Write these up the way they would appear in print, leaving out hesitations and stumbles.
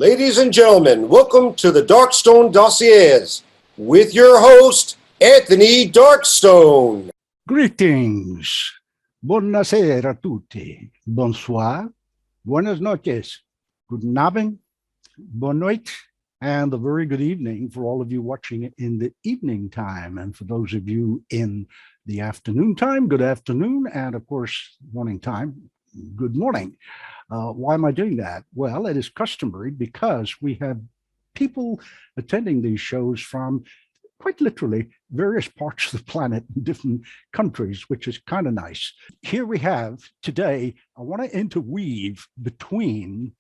Ladies and gentlemen, welcome to the Darkstone Dossiers with your host, Anthony Darkstone. Greetings. Buonasera a tutti. Bonsoir. Buenas noches. Guten Abend. Bonne nuit. And a very good evening for all of you watching it in the evening time. And for those of you in the afternoon time, good afternoon. And of course, morning time, good morning. Why am I doing that? Well, it is customary because we have people attending these shows from quite literally various parts of the planet in different countries, which is kind of nice. Here we have today, I want to interweave between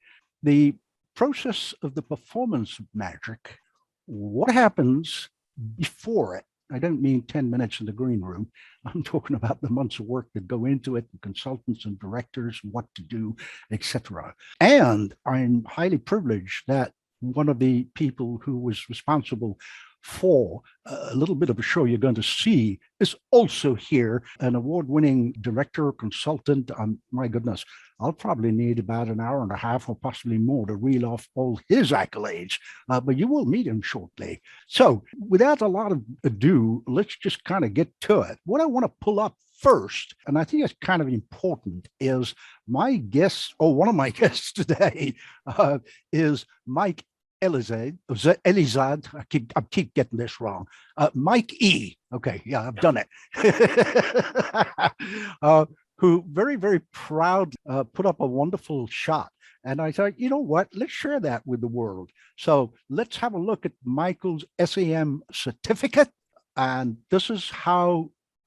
the process of the performance of magic, what happens before it. I don't mean 10 minutes in the green room. I'm talking about the months of work that go into it, and consultants and directors, what to do, etc. And I'm highly privileged that one of the people who was responsible for a little bit of a show you're going to see is also here, an award-winning director, consultant. My goodness, I'll probably need about an hour and a half or possibly more to reel off all his accolades, but you will meet him shortly. So without a lot of ado, let's just kind of get to it. What I want to pull up first, and I think it's kind of important, is my guest, or one of my guests today, is Mike Elizade. I keep getting this wrong. Mike E. Okay, yeah, I've done it. Who very, very proud put up a wonderful shot. And I thought, you know what? Let's share that with the world. So let's have a look at Michael's SAM certificate. And this is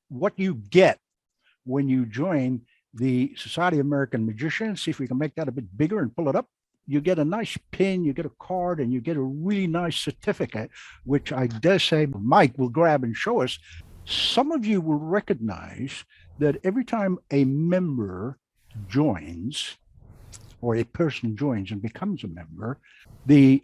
what you get when you join the Society of American Magicians. See if we can make that a bit bigger and pull it up. You get a nice pin, you get a card, and you get a really nice certificate, which I dare say Mike will grab and show us. Some of you will recognize that every time a member joins, or a person joins and becomes a member, the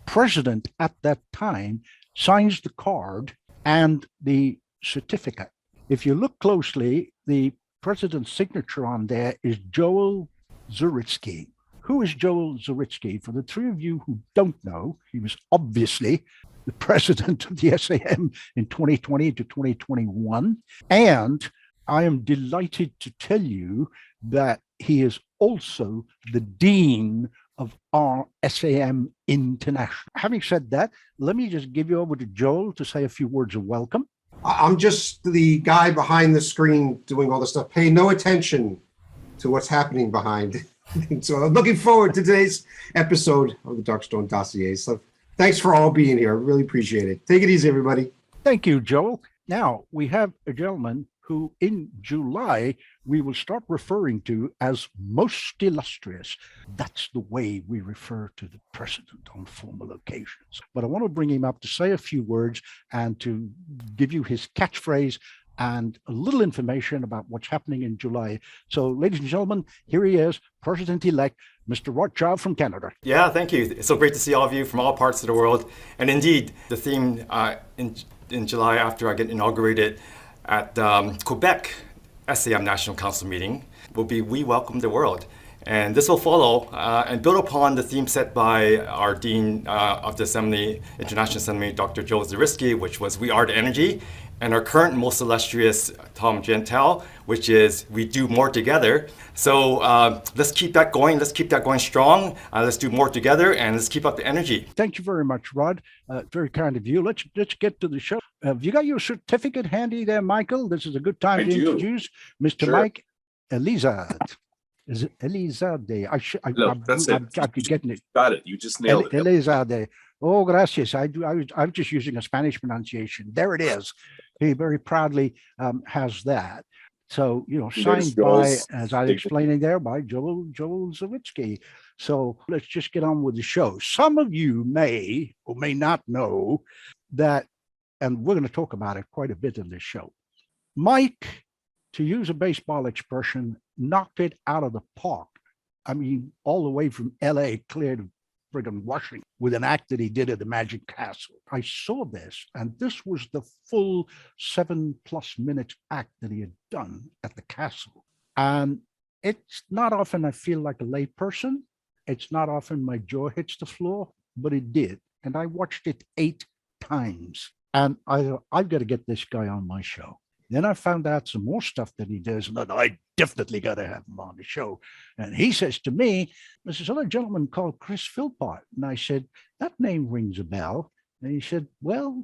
president at that time signs the card and the certificate. If you look closely, the president's signature on there is Joel Zaritsky. Who is Joel Zaritsky? For the three of you who don't know, he was obviously the president of the SAM in 2020 to 2021. And I am delighted to tell you that he is also the dean of our SAM International. Having said that, let me just give you over to Joel to say a few words of welcome. I'm just the guy behind the screen doing all the stuff. Pay no attention to what's happening behind. So I'm looking forward to today's episode of the Darkstone Dossiers. So thanks for all being here. I really appreciate it. Take it easy, everybody. Thank you, Joel. Now, we have a gentleman who in July we will start referring to as most illustrious. That's the way we refer to the president on formal occasions. But I want to bring him up to say a few words and to give you his catchphrase and a little information about what's happening in July. So, ladies and gentlemen, here he is, President-elect, Mr. Rothschild from Canada. Yeah, thank you. It's so great to see all of you from all parts of the world. And indeed, the theme in July, after I get inaugurated at Quebec SAM National Council meeting, will be We Welcome the World. And this will follow and build upon the theme set by our Dean of the Assembly, International Assembly, Dr. Joel Zaritsky, which was We Are the Energy, and our current most illustrious Tom Gentile, which is We Do More Together. So let's keep that going. Let's keep that going strong. Let's do more together, and let's keep up the energy. Thank you very much, Rod. Very kind of you. Let's get to the show. Have you got your certificate handy there, Michael? This is a good time to introduce Mr. Sure. Mike Elizade. Is it Elizade? I'm getting it. Got it. You just nailed it. Elizade. Oh, gracias. I was just using a Spanish pronunciation. There it is. He very proudly has that. So, signed by, as I was explaining there, by Joel Zaritsky. So let's just get on with the show. Some of you may or may not know that, and we're going to talk about it quite a bit in this show. Mike, to use a baseball expression, knocked it out of the park. I mean, all the way from LA clear to friggin' Washington with an act that he did at the Magic Castle. I saw this, and this was the full 7+ minutes act that he had done at the castle. And it's not often I feel like a lay person It's not often my jaw hits the floor, but it did. And I watched it 8 times. And I've got to get this guy on my show. Then I found out some more stuff that he does, and I definitely got to have him on the show. And he says to me, there's this other gentleman called Chris Philpott. And I said, that name rings a bell. And he said, well,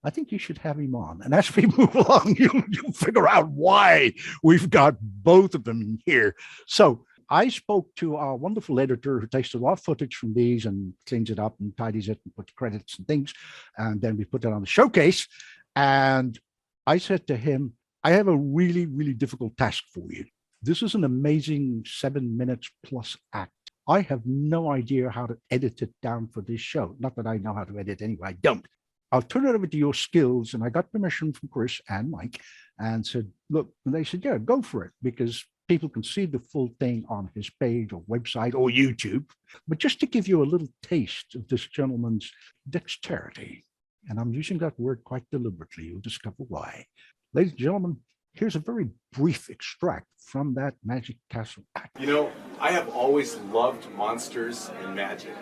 I think you should have him on. And as we move along, you'll figure out why we've got both of them here. So I spoke to our wonderful editor who takes a lot of footage from these and cleans it up and tidies it and puts credits and things. And then we put it on the showcase. And I said to him, I have a really, really difficult task for you. This is an amazing 7 minutes plus act. I have no idea how to edit it down for this show. Not that I know how to edit anyway, I don't. I'll turn it over to your skills. And I got permission from Chris and Mike and said, look, and they said, yeah, go for it, because people can see the full thing on his page or website or YouTube. But just to give you a little taste of this gentleman's dexterity, and I'm using that word quite deliberately, you'll discover why. Ladies and gentlemen, here's a very brief extract from that Magic Castle act. You know, I have always loved monsters and magic.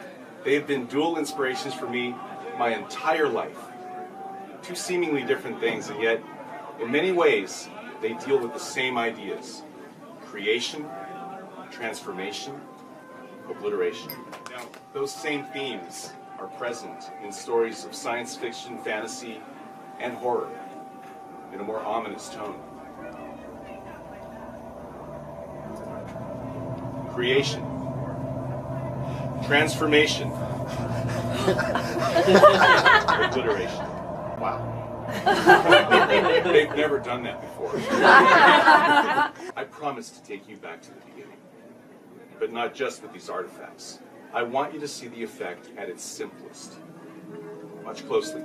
They have been dual inspirations for me my entire life. Two seemingly different things, and yet, in many ways, they deal with the same ideas. Creation, transformation, obliteration. Now, those same themes are present in stories of science fiction, fantasy, and horror in a more ominous tone. Creation, transformation, obliteration. Wow. They've never done that before. I promise to take you back to the beginning, but not just with these artifacts. I want you to see the effect at its simplest. Watch closely.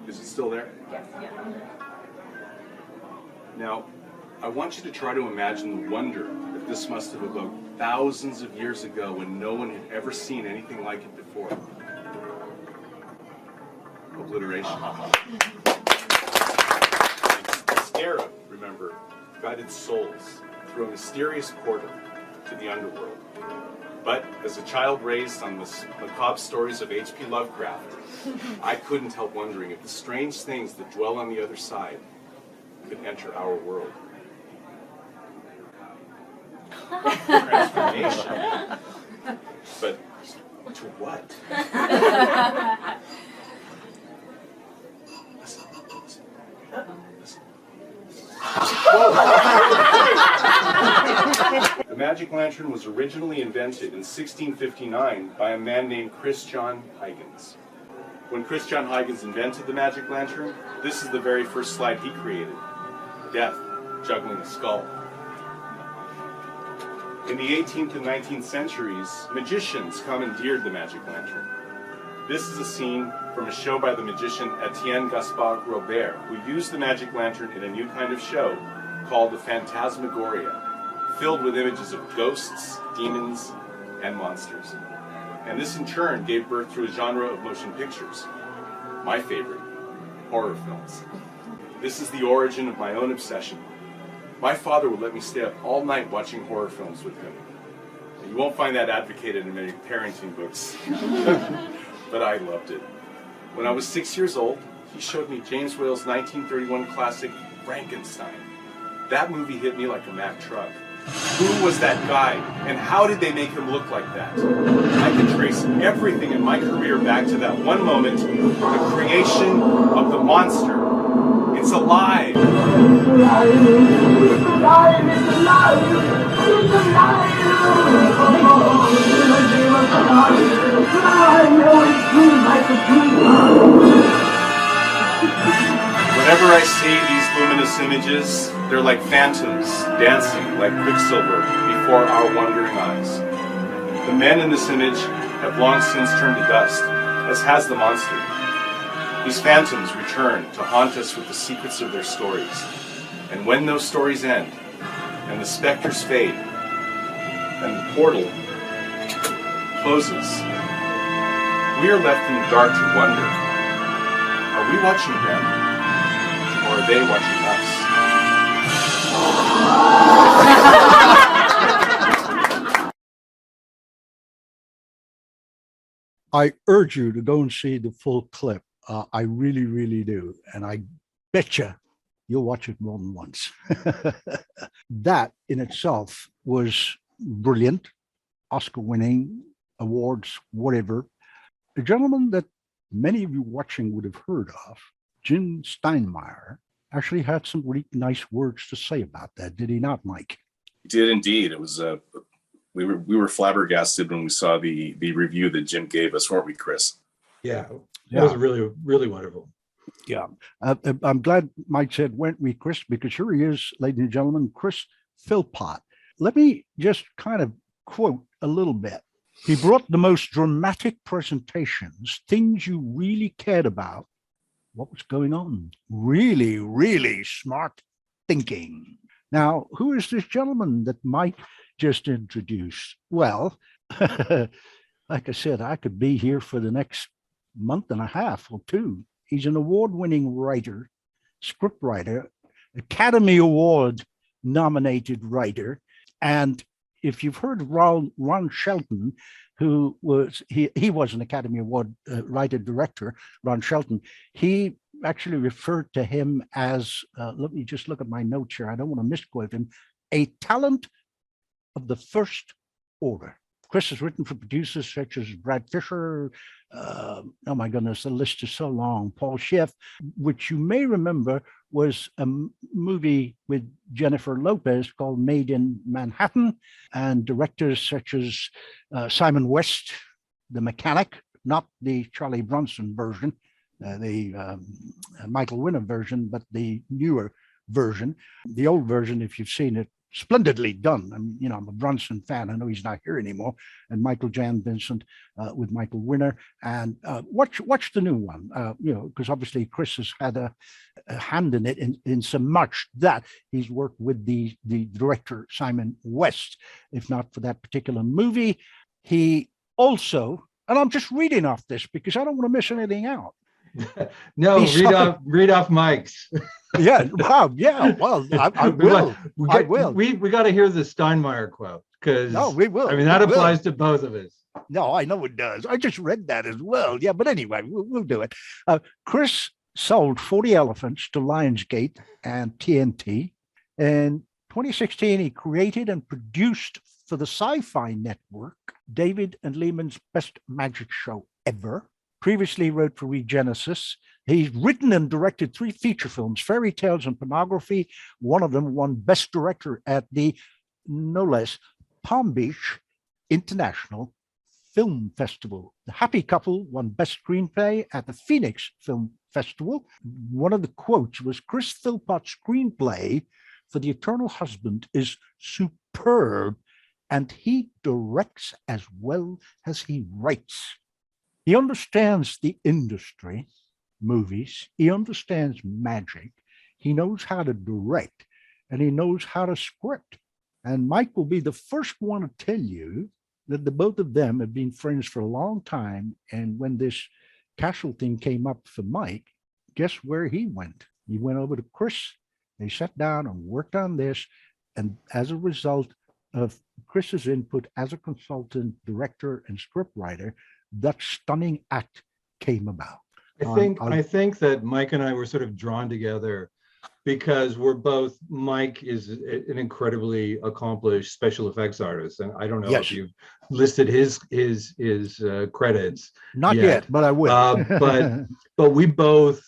Is it still there? Yes. Yeah. Now, I want you to try to imagine the wonder that this must have evoked thousands of years ago when no one had ever seen anything like it before. Obliteration. This era, remember, guided souls through a mysterious portal to the underworld. But as a child raised on the macabre stories of H.P. Lovecraft, I couldn't help wondering if the strange things that dwell on the other side could enter our world. Transformation. But to what? Listen. The magic lantern was originally invented in 1659 by a man named Chris John Huygens. When Chris John Huygens invented the magic lantern, this is the very first slide he created. Death juggling a skull. In the 18th and 19th centuries, magicians commandeered the magic lantern. This is a scene from a show by the magician Etienne Gaspard Robert, who used the magic lantern in a new kind of show called the Phantasmagoria, filled with images of ghosts, demons, and monsters. And this in turn gave birth to a genre of motion pictures, my favorite, horror films. This is the origin of my own obsession. My father would let me stay up all night watching horror films with him. You won't find that advocated in many parenting books, but I loved it. When I was 6 years old, he showed me James Whale's 1931 classic, Frankenstein. That movie hit me like a Mack truck. Who was that guy, and how did they make him look like that? I can trace everything in my career back to that one moment, the creation of the monster. It's alive! It's alive! It's alive! It's alive! It's alive! Whenever I see these luminous images, they're like phantoms dancing like quicksilver before our wondering eyes. The men in this image have long since turned to dust, as has the monster. These phantoms return to haunt us with the secrets of their stories. And when those stories end, and the specters fade, and the portal closes, we are left in the dark to wonder, are we watching them, or are they watching us? I urge you to go and see the full clip. I really, really do. And I bet you'll watch it more than once. That in itself was brilliant, Oscar winning, awards, whatever. A gentleman that many of you watching would have heard of, Jim Steinmeier, actually had some really nice words to say about that. Did he not, Mike? He did indeed. It was we were flabbergasted when we saw the review that Jim gave us, weren't we, Chris? Yeah, it was really, really wonderful. Yeah. I'm glad Mike said, weren't we, Chris? Because here he is, ladies and gentlemen, Chris Philpott. Let me just kind of quote a little bit. He brought the most dramatic presentations, things you really cared about, what was going on. Really, really smart thinking. Now, who is this gentleman that Mike just introduced? Well, like I said, I could be here for the next month and a half or two. He's an award-winning writer, scriptwriter, Academy Award nominated writer. And if you've heard Ron Shelton, who was, he was an Academy Award writer director, Ron Shelton, he actually referred to him as, let me just look at my notes here, I don't want to misquote him, a talent of the first order. Chris has written for producers such as Brad Fisher, oh my goodness, the list is so long, Paul Schiff, which you may remember was a movie with Jennifer Lopez called Made in Manhattan, and directors such as Simon West, The Mechanic, not the Charlie Bronson version, the Michael Winner version, but the newer version. The old version, if you've seen it, splendidly done. I mean, I'm a Bronson fan. I know he's not here anymore. And Michael Jan Vincent with Michael Winner. And watch the new one, because obviously Chris has had a hand in it in so much that he's worked with the director, Simon West, if not for that particular movie. He also, and I'm just reading off this because I don't want to miss anything out. No, read off Mike's. Yeah, wow, yeah. Well, I will. I will. We got to hear the Steinmeier quote because we will. I mean, that applies to both of us. No, I know it does. I just read that as well. Yeah, but anyway, we'll do it. Chris sold 40 elephants to Lionsgate and TNT. In 2016, he created and produced for the Sci-Fi Network David and Lehman's Best Magic Show Ever. Previously wrote for Regenesis. He's written and directed 3 feature films, Fairy Tales and Pornography. One of them won Best Director at the, no less, Palm Beach International Film Festival. The Happy Couple won Best Screenplay at the Phoenix Film Festival. One of the quotes was, Chris Philpott's screenplay for The Eternal Husband is superb, and he directs as well as he writes. He understands the industry, movies. He understands magic. He knows how to direct, and he knows how to script. And Mike will be the first one to tell you that the both of them have been friends for a long time. And when this Cashel thing came up for Mike, guess where he went? He went over to Chris. They sat down and worked on this. And as a result of Chris's input as a consultant, director, and scriptwriter, that stunning act came about. I think that Mike and I were sort of drawn together because Mike is an incredibly accomplished special effects artist, and I don't know if you've listed his credits. Not yet, but I will. But we both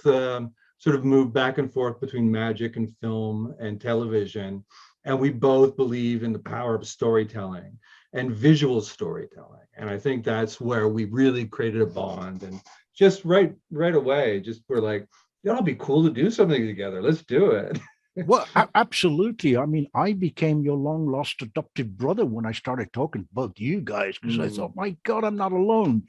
sort of moved back and forth between magic and film and television, and we both believe in the power of storytelling and visual storytelling. And I think that's where we really created a bond. And just right away, we're like, it'll be cool to do something together. Let's do it. Well, absolutely. I mean, I became your long lost adopted brother when I started talking about you guys, because I thought, my God, I'm not alone.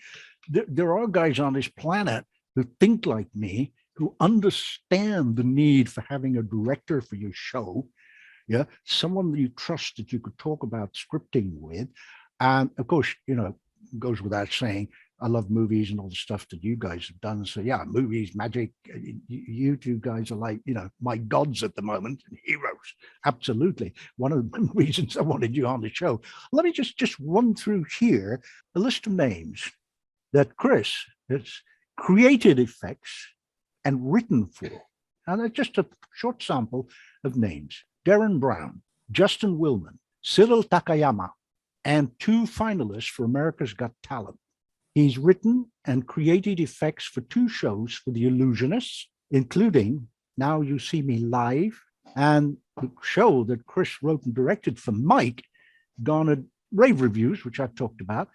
There are guys on this planet who think like me, who understand the need for having a director for your show. Yeah, someone that you trust, that you could talk about scripting with. And of course, goes without saying, I love movies and all the stuff that you guys have done. So yeah, movies, magic, you two guys are like, my gods at the moment, and heroes. Absolutely. One of the reasons I wanted you on the show. Let me just run through here a list of names that Chris has created effects and written for. And that's just a short sample of names. Darren Brown, Justin Willman, Cyril Takayama, and 2 finalists for America's Got Talent. He's written and created effects for 2 shows for The Illusionists, including Now You See Me Live, and the show that Chris wrote and directed for Mike garnered rave reviews, which I've talked about,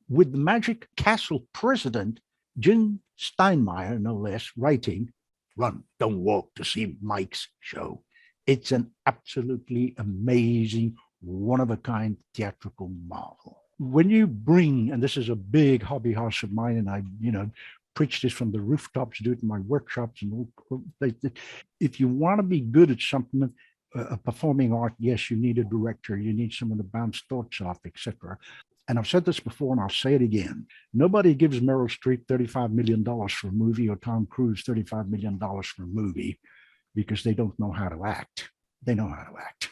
with the Magic Castle president, Jim Steinmeier, no less, writing, "Run, don't walk to see Mike's show. It's an absolutely amazing, one-of-a-kind theatrical marvel." When you bring, and this is a big hobby horse of mine, and I, preach this from the rooftops, do it in my workshops, and all, if you want to be good at something, a performing art, yes, you need a director, you need someone to bounce thoughts off, etc. And I've said this before, and I'll say it again. Nobody gives Meryl Streep $35 million for a movie, or Tom Cruise $35 million for a movie, because they don't know how to act. They know how to act.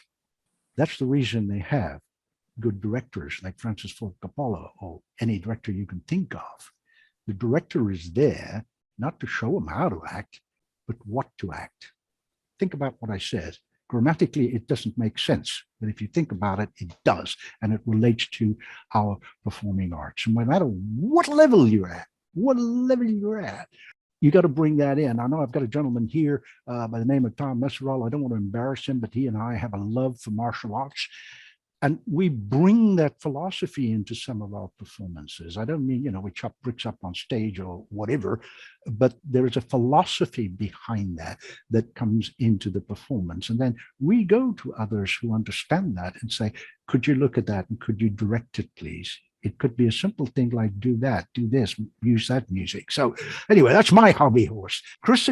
That's the reason they have good directors like Francis Ford Coppola, or any director you can think of. The director is there not to show them how to act, but what to act. Think about what I said. Grammatically, it doesn't make sense, but if you think about it, it does, and it relates to our performing arts. And no matter what level you're at, you got to bring that in. I know I've got a gentleman here by the name of Tom Messerall. I don't want to embarrass him, but he and I have a love for martial arts. And we bring that philosophy into some of our performances. I don't mean, we chop bricks up on stage or whatever, but there is a philosophy behind that comes into the performance. And then we go to others who understand that and say, could you look at that and could you direct it, please? It could be a simple thing like do that, do this, use that music. So anyway, that's my hobby horse. Chris's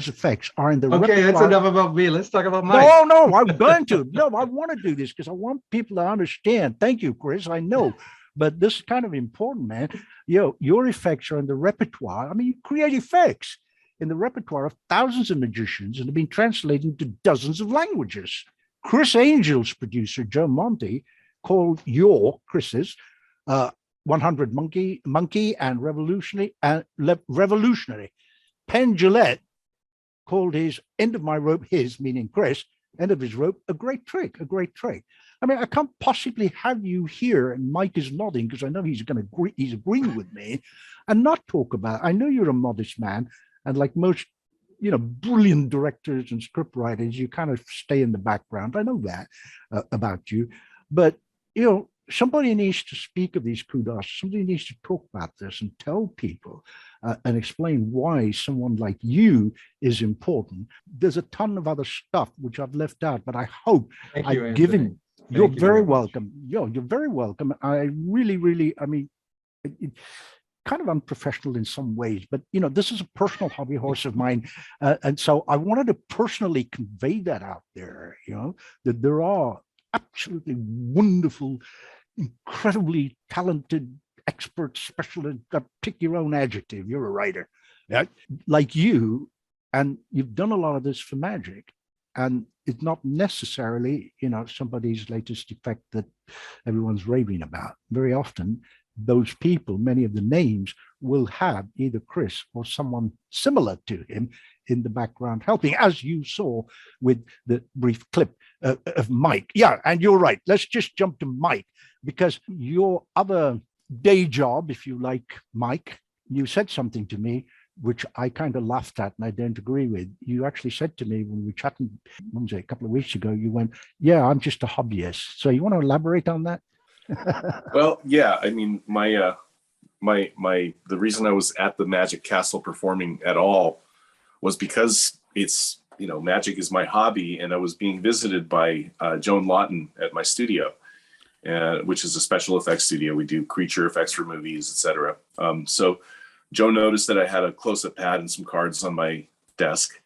effects are in the Okay, repertoire. that's enough about me. Let's talk about Mike. No, I'm going to. No, I want to do this because I want people to understand. Thank you, Chris. I know, but this is kind of important, man. Your effects are in the repertoire. I mean, you create effects in the repertoire of thousands of magicians and have been translated into dozens of languages. Chris Angel's producer, Joe Monte, called Chris's 100 Monkey and Revolutionary. Penn Jillette called his end of my rope, his meaning Chris, end of his rope, a great trick. I mean, I can't possibly have you here, and Mike is nodding because I know he's agreeing with me, and not talk about. I know you're a modest man, and like most, brilliant directors and script writers, you kind of stay in the background. I know that about you, but somebody needs to speak of these kudos. Somebody needs to talk about this and tell people and explain why someone like you is important. There's a ton of other stuff which I've left out, but I hope I've given. You're very welcome. You're very welcome. I really, I mean, kind of unprofessional in some ways, but this is a personal hobby horse of mine, and so I wanted to personally convey that out there. That there are absolutely wonderful, incredibly talented experts, specialists. Pick your own adjective. You're a writer, like you, and you've done a lot of this for magic. And it's not necessarily, somebody's latest effect that everyone's raving about. Very often, those people, many of the names, will have either Chris or someone similar to him in the background helping, as you saw with the brief clip of Mike. Yeah, and you're right. Let's just jump to Mike, because your other day job, if you like, Mike, you said something to me which I kind of laughed at and I don't agree with. You actually said to me when we were chatting, a couple of weeks ago, you went, "Yeah, I'm just a hobbyist." So you want to elaborate on that? Well, yeah. I mean, the reason I was at the Magic Castle performing at all was because it's, magic is my hobby, and I was being visited by Joan Lawton at my studio, which is a special effects studio. We do creature effects for movies, etc. So Joe noticed that I had a close-up pad and some cards on my desk,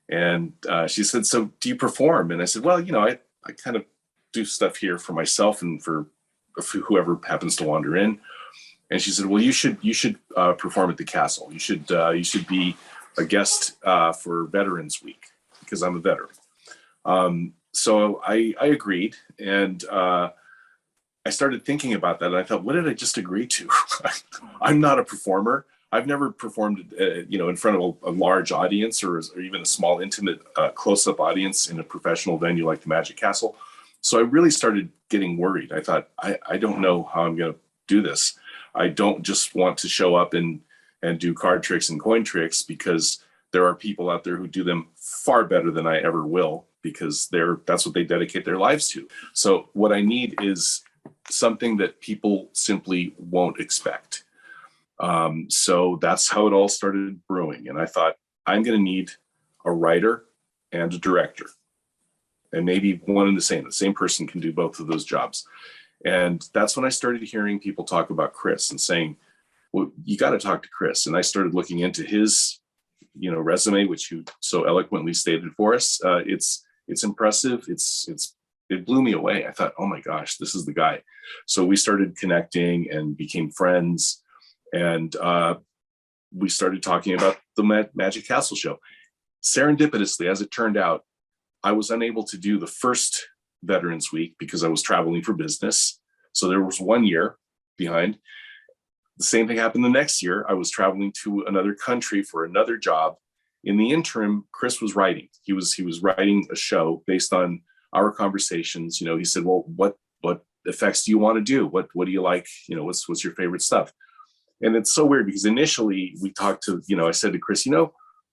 and she said, "So do you perform?" And I said, "Well, I kind of do stuff here for myself and for whoever happens to wander in." And she said, well, you should perform at the castle. You should be a guest for Veterans Week, because I'm a veteran. So I agreed, and I started thinking about that, and I thought, what did I just agree to? I'm not a performer. I've never performed, in front of a large audience or even a small, intimate, close-up audience in a professional venue like the Magic Castle. So I really started getting worried. I thought, I don't know how I'm going to do this. I don't just want to show up and do card tricks and coin tricks, because there are people out there who do them far better than I ever will, because that's what they dedicate their lives to. So what I need is something that people simply won't expect. So that's how it all started brewing. And I thought, I'm going to need a writer and a director, and maybe one and the same person can do both of those jobs. And that's when I started hearing people talk about Chris and saying, well, you got to talk to Chris. And I started looking into his, resume, which you so eloquently stated for us. It's impressive. It blew me away. I thought, oh my gosh, this is the guy. So we started connecting and became friends. And we started talking about the Magic Castle show. Serendipitously, as it turned out, I was unable to do the first Veterans Week because I was traveling for business. So there was 1 year behind. The same thing happened the next year. I was traveling to another country for another job. In the interim, Chris was writing. He was writing a show based on our conversations. He said, well, what effects do you want to do? What do you like? What's your favorite stuff? And it's so weird because initially we talked to, I said to Chris,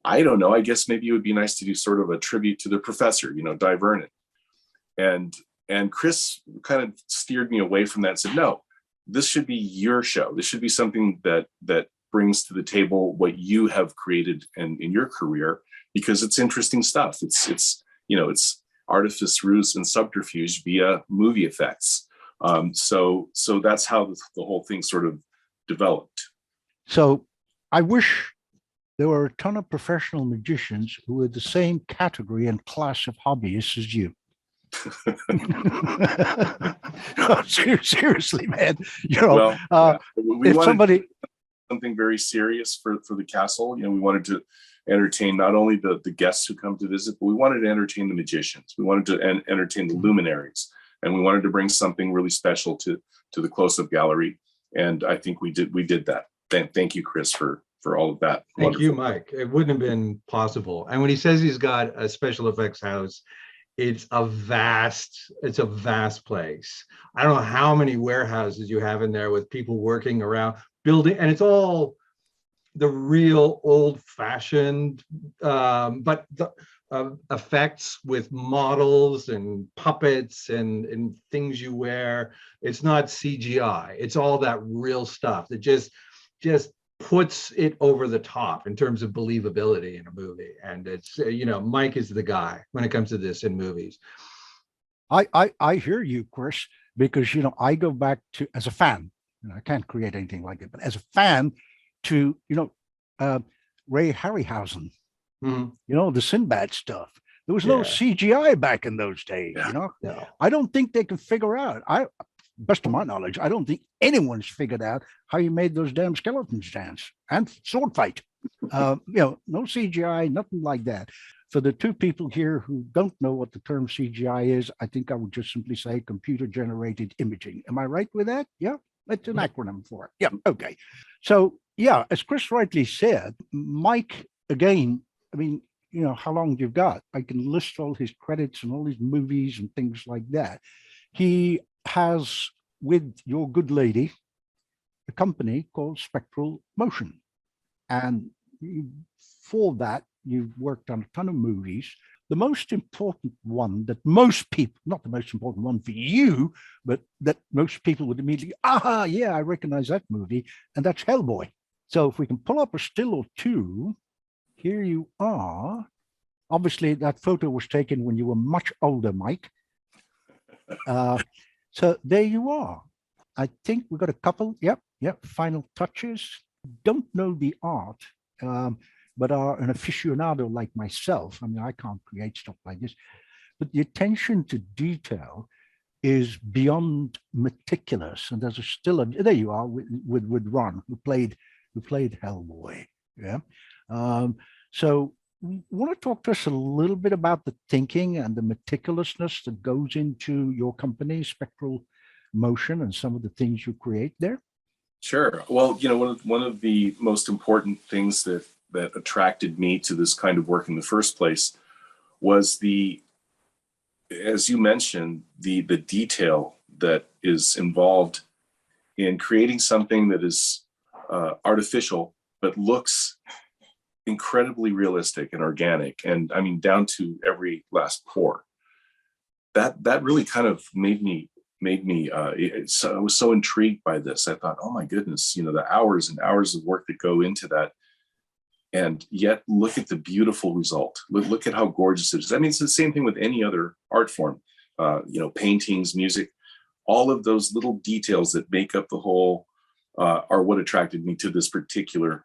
I don't know, I guess maybe it would be nice to do sort of a tribute to the professor, Di Vernon. And Chris kind of steered me away from that and said, no, this should be your show. This should be something that brings to the table what you have created in your career, because it's interesting stuff. It's artifice, ruse, and subterfuge via movie effects. So that's how the whole thing sort of developed. So I wish there were a ton of professional magicians who were the same category and class of hobbyists as you. No, seriously, man. We if wanted somebody something very serious for the castle. We wanted to entertain not only the guests who come to visit, but we wanted to entertain the magicians. We wanted to entertain the luminaries, and we wanted to bring something really special to the close-up gallery. And I think we did that. Thank you, Chris, for all of that. Thank Wonderful. you, Mike. It wouldn't have been possible. And when he says he's got a special effects house, it's a vast place. I don't know how many warehouses you have in there with people working around building, and it's all the real old-fashioned, but the effects with models and puppets and things you wear. It's not CGI. It's all that real stuff that just puts it over the top in terms of believability in a movie. And it's, Mike is the guy when it comes to this in movies. I hear you, Chris, because, I go back to, as a fan, I can't create anything like it, but as a fan to, Ray Harryhausen, the Sinbad stuff. There was no CGI back in those days, No. I don't think they can figure out. Best of my knowledge, I don't think anyone's figured out how you made those damn skeletons dance and sword fight. No CGI, nothing like that. For the two people here who don't know what the term CGI is, I think I would just simply say computer generated imaging. Am I right with that? Yeah, it's an acronym for it. Yeah, okay. So yeah, as Chris rightly said, Mike, again, how long you've got. I can list all his credits and all his movies and things like that. He has, with your good lady, a company called Spectral Motion. And for that, you've worked on a ton of movies. The most important one that most people, not the most important one for you, but that most people would immediately, yeah, I recognize that movie, and that's Hellboy. So if we can pull up a still or two, here you are. Obviously, that photo was taken when you were much older, Mike. So there you are. I think we got a couple. Yep. Final touches. Don't know the art, but are an aficionado like myself. I can't create stuff like this. But the attention to detail is beyond meticulous. And there's still there you are with Ron, who played Hellboy. Yeah. So want to talk to us a little bit about the thinking and the meticulousness that goes into your company, Spectral Motion, and some of the things you create there? Sure. Well, one of the most important things that attracted me to this kind of work in the first place was as you mentioned, the detail that is involved in creating something that is artificial but looks incredibly realistic and organic, and I mean down to every last pore. That really kind of made me. I was so intrigued by this. I thought, oh my goodness, the hours and hours of work that go into that, and yet look at the beautiful result. Look at how gorgeous it is. I mean, it's the same thing with any other art form. Paintings, music, all of those little details that make up the whole are what attracted me to this particular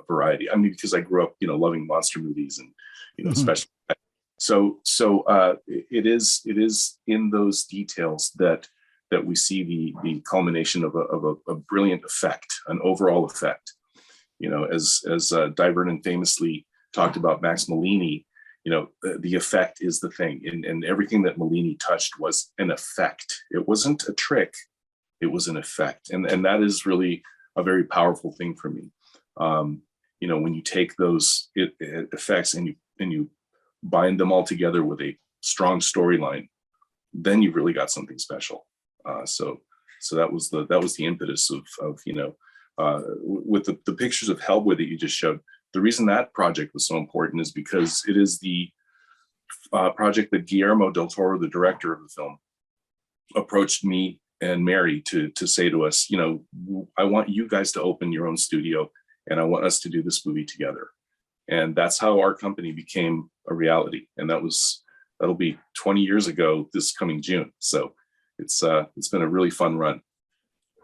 variety. I mean, because I grew up, loving monster movies and especially. So it is in those details that we see the culmination of a brilliant effect, an overall effect. As Di Vernon famously talked about Max Malini, the effect is the thing, and everything that Malini touched was an effect. It wasn't a trick; it was an effect, and that is really a very powerful thing for me. When you take those effects and you bind them all together with a strong storyline, then you've really got something special. So that was the impetus of with the pictures of Hellboy that you just showed. The reason that project was so important is because it is the project that Guillermo del Toro, the director of the film, approached me and Mary to say to us, I want you guys to open your own studio, and I want us to do this movie together. And that's how our company became a reality. And that'll be 20 years ago this coming June. So it's been a really fun run.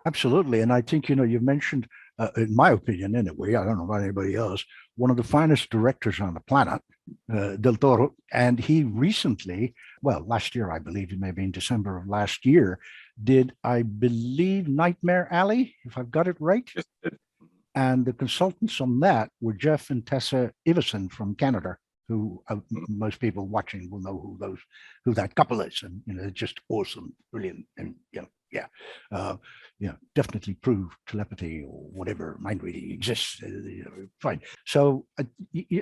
Absolutely. And I think, you've mentioned, in my opinion anyway, I don't know about anybody else, one of the finest directors on the planet, Del Toro. And he recently, last year, I believe, it may be in December of last year, did, I believe, Nightmare Alley, if I've got it right. And the consultants on that were Jeff and Tessa Iverson from Canada, who most people watching will know who that couple is, and they're just awesome, brilliant, and definitely prove telepathy or whatever mind reading exists. Fine. So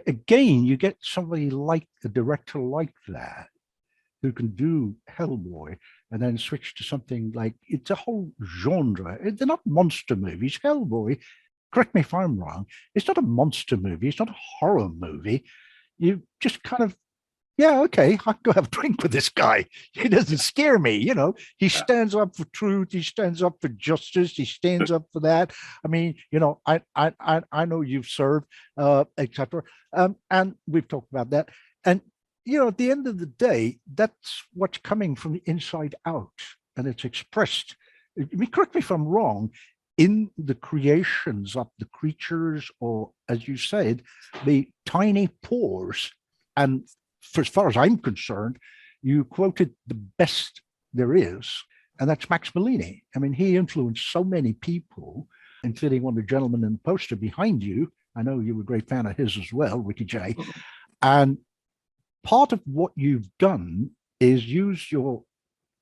again, you get somebody like a director like that who can do Hellboy and then switch to something like, it's a whole genre. They're not monster movies. Hellboy, correct me if I'm wrong, it's not a monster movie. It's not a horror movie. You just kind of, okay, I can go have a drink with this guy. He doesn't scare me, He stands up for truth. He stands up for justice. He stands up for that. I mean, I know you've served, etc. And we've talked about that. And at the end of the day, that's what's coming from the inside out, and it's expressed. I mean, correct me if I'm wrong, in the creations of the creatures, or as you said, the tiny pores. And for as far as I'm concerned, you quoted the best there is, and that's Max Malini. I mean, he influenced so many people, including one of the gentlemen in the poster behind you. I know you were a great fan of his as well, Ricky J. And part of what you've done is use your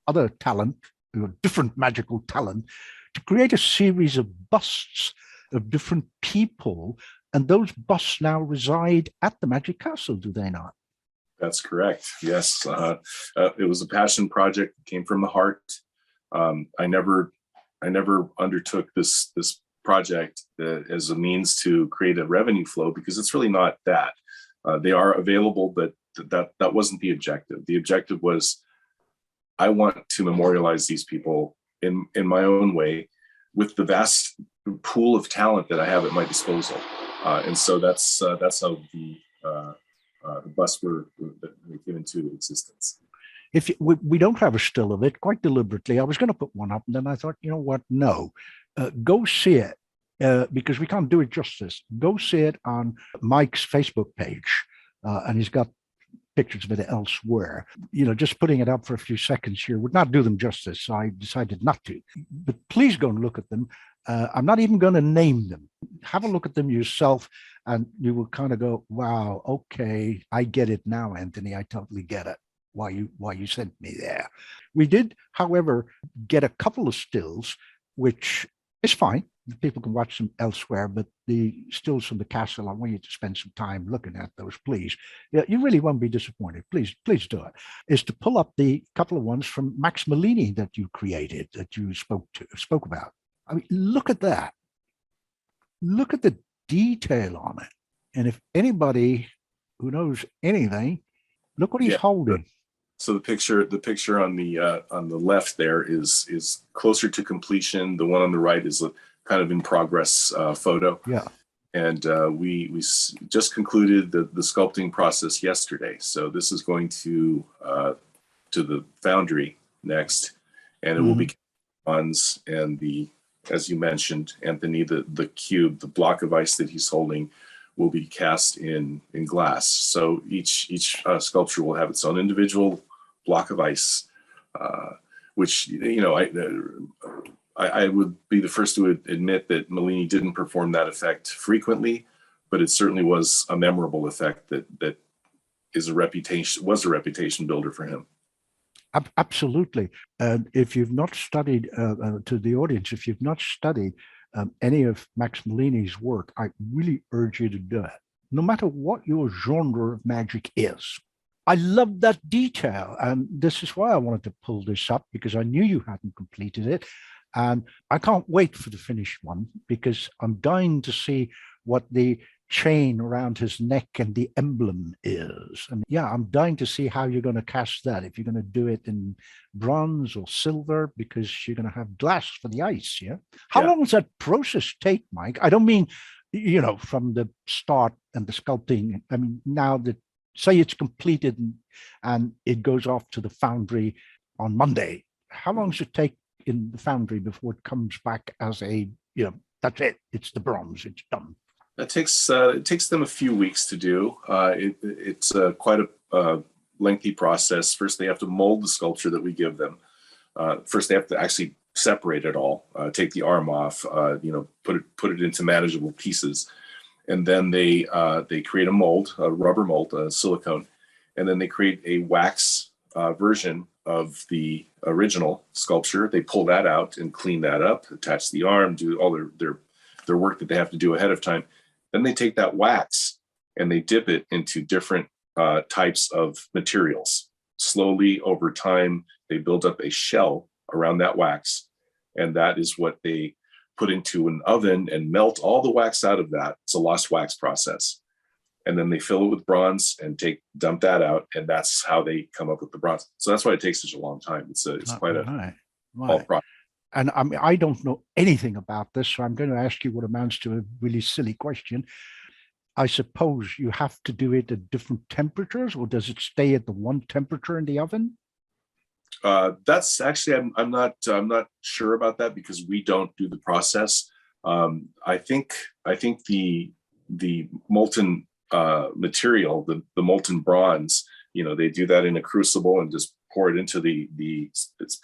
other talent, your different magical talent, to create a series of busts of different people. And those busts now reside at the Magic Castle, do they not? That's correct. Yes. It was a passion project. It came from the heart. I never undertook this project as a means to create a revenue flow, because it's really not that. They are available, but that wasn't the objective. The objective was, I want to memorialize these people in my own way with the vast pool of talent that I have at my disposal. And so that's how the busts were given to existence. If we don't have a still of it, quite deliberately, I was going to put one up, and then I thought, you know what? No, go see it, because we can't do it justice. Go see it on Mike's Facebook page, and he's got pictures of it elsewhere. Just putting it up for a few seconds here would not do them justice. So I decided not to. But please go and look at them. I'm not even going to name them. Have a look at them yourself, and you will kind of go, wow, okay, I get it now, Anthony. I totally get it. Why you sent me there. We did, however, get a couple of stills, which is fine. People can watch them elsewhere, but the stills from the castle, I want you to spend some time looking at those, please. Yeah, you really won't be disappointed. Please do it. Is to pull up the couple of ones from Max Mellini that you created, that you spoke about. I mean, look at that. Look at the detail on it. And if anybody who knows anything, look what he's holding. So the picture on the left there is closer to completion. The one on the right is a kind of in progress photo. Yeah. And we just concluded the sculpting process yesterday. So this is going to the foundry next, and it will be bronze and as you mentioned, Anthony, the cube, the block of ice that he's holding, will be cast in glass. So each sculpture will have its own individual block of ice, which I would be the first to admit that Mellini didn't perform that effect frequently, but it certainly was a memorable effect that was a reputation builder for him. Absolutely. And if you've not studied, to the audience, if you've not studied any of Max Mellini's work, I really urge you to do it, no matter what your genre of magic is. I love that detail. And this is why I wanted to pull this up, because I knew you hadn't completed it. And I can't wait for the finished one, because I'm dying to see what the chain around his neck and the emblem is. And yeah, I'm dying to see how you're going to cast that, if you're going to do it in bronze or silver, because you're going to have glass for the ice. Yeah. How long does that process take, Mike? I don't mean, from the start and the sculpting. I mean, now that, say it's completed and it goes off to the foundry on Monday, how long does it take in the foundry before it comes back as that's it, it's the bronze, it's done? It takes them a few weeks to do. It's quite a lengthy process. First, they have to mold the sculpture that we give them. First, they have to actually separate it all, take the arm off, put it into manageable pieces, and then they create a mold, a rubber mold, a silicone, and then they create a wax version of the original sculpture. They pull that out and clean that up, attach the arm, do all their work that they have to do ahead of time. Then they take that wax and they dip it into different types of materials. Slowly over time, they build up a shell around that wax. And that is what they put into an oven and melt all the wax out of that. It's a lost wax process. And then they fill it with bronze and dump that out. And that's how they come up with the bronze. So that's why it takes such a long time. It's quite a process. And I don't know anything about this, so I'm going to ask you what amounts to a really silly question. I suppose you have to do it at different temperatures, or does it stay at the one temperature in the oven? That's actually, I'm not sure about that, because we don't do the process. I think the molten material, the molten bronze, they do that in a crucible and just pour it into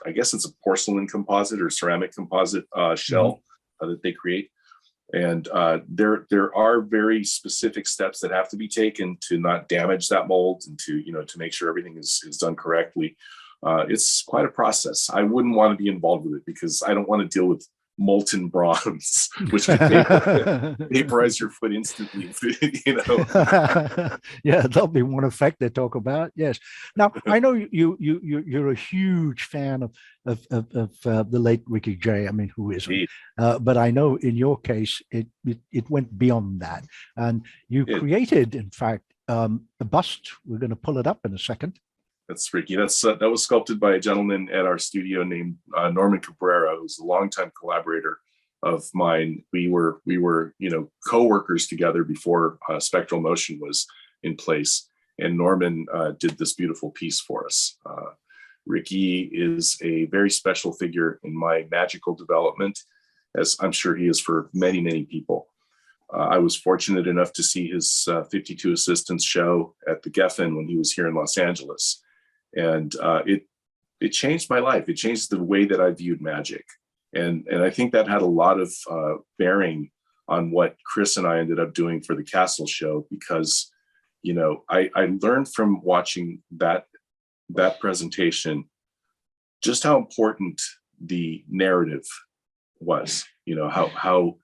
I guess it's a porcelain composite or ceramic composite shell that they create. And there are very specific steps that have to be taken to not damage that mold and to make sure everything is done correctly. It's quite a process. I wouldn't want to be involved with it, because I don't want to deal with molten bronze, which can vaporize your foot instantly. Yeah, that'll be one effect they talk about. Yes. Now I know you're a huge fan of the late Ricky Jay. I mean, who isn't? But I know in your case it went beyond that, and you created, in fact, a bust. We're going to pull it up in a second. That's Ricky. That was sculpted by a gentleman at our studio named Norman Cabrera, who's a longtime collaborator of mine. We were co-workers together before Spectral Motion was in place, and Norman did this beautiful piece for us. Ricky is a very special figure in my magical development, as I'm sure he is for many, many people. I was fortunate enough to see his 52 Assistants show at the Geffen when he was here in Los Angeles. And it changed my life. It changed the way that I viewed magic. And I think that had a lot of bearing on what Chris and I ended up doing for the Castle show, because, you know, I learned from watching that presentation just how important the narrative was, you know, how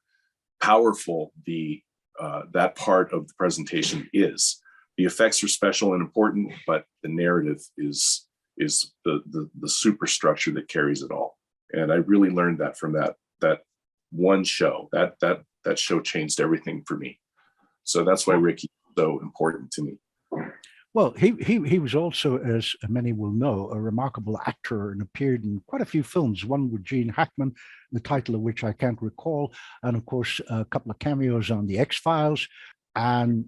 powerful that part of the presentation is. The effects are special and important, but the narrative is the superstructure that carries it all. And I really learned that from that one show. That show changed everything for me. So that's why Ricky is so important to me. Well, he was also, as many will know, a remarkable actor and appeared in quite a few films, one with Gene Hackman, the title of which I can't recall, and of course, a couple of cameos on The X-Files. And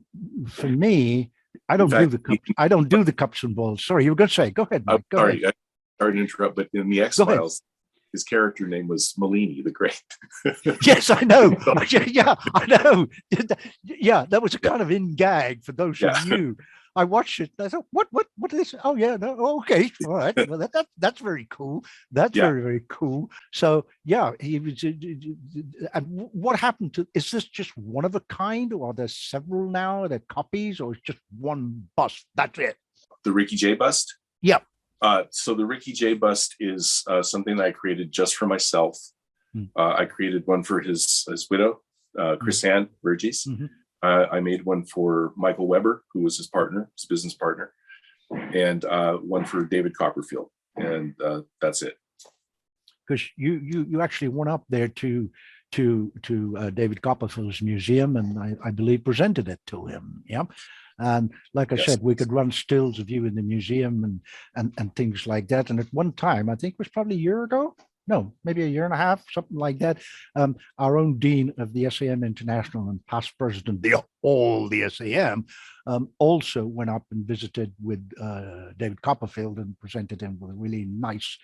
for me, I don't do the cups and balls. Sorry, you were going to say, go ahead, Mike. Go sorry, ahead. Sorry to interrupt, but in The X-Files, his character name was Malini the Great. Yes, I know. Yeah, I know. Yeah, that was a kind of in gag for those who knew. I watched it. And I thought, what is this? Oh yeah, no, okay, all right. Well, that's very cool. That's very cool. So yeah, he was. And what happened to? Is this just one of a kind, or are there several now? Are there copies, or it's just one bust? That's it. The Ricky J bust. Yeah. So the Ricky J bust is something that I created just for myself. I created one for his widow, Chrisanne Burgess. I made one for Michael Weber, who was his partner, his business partner, and one for David Copperfield, and that's it. Because you actually went up there to David Copperfield's museum, and I believe presented it to him. Yeah. And like I said, we could run stills of you in the museum and things like that. And at one time, I think it was probably a year ago, no, maybe a year and a half, something like that. Our own dean of the SAM International and past president, the SAM, also went up and visited with David Copperfield and presented him with a really nice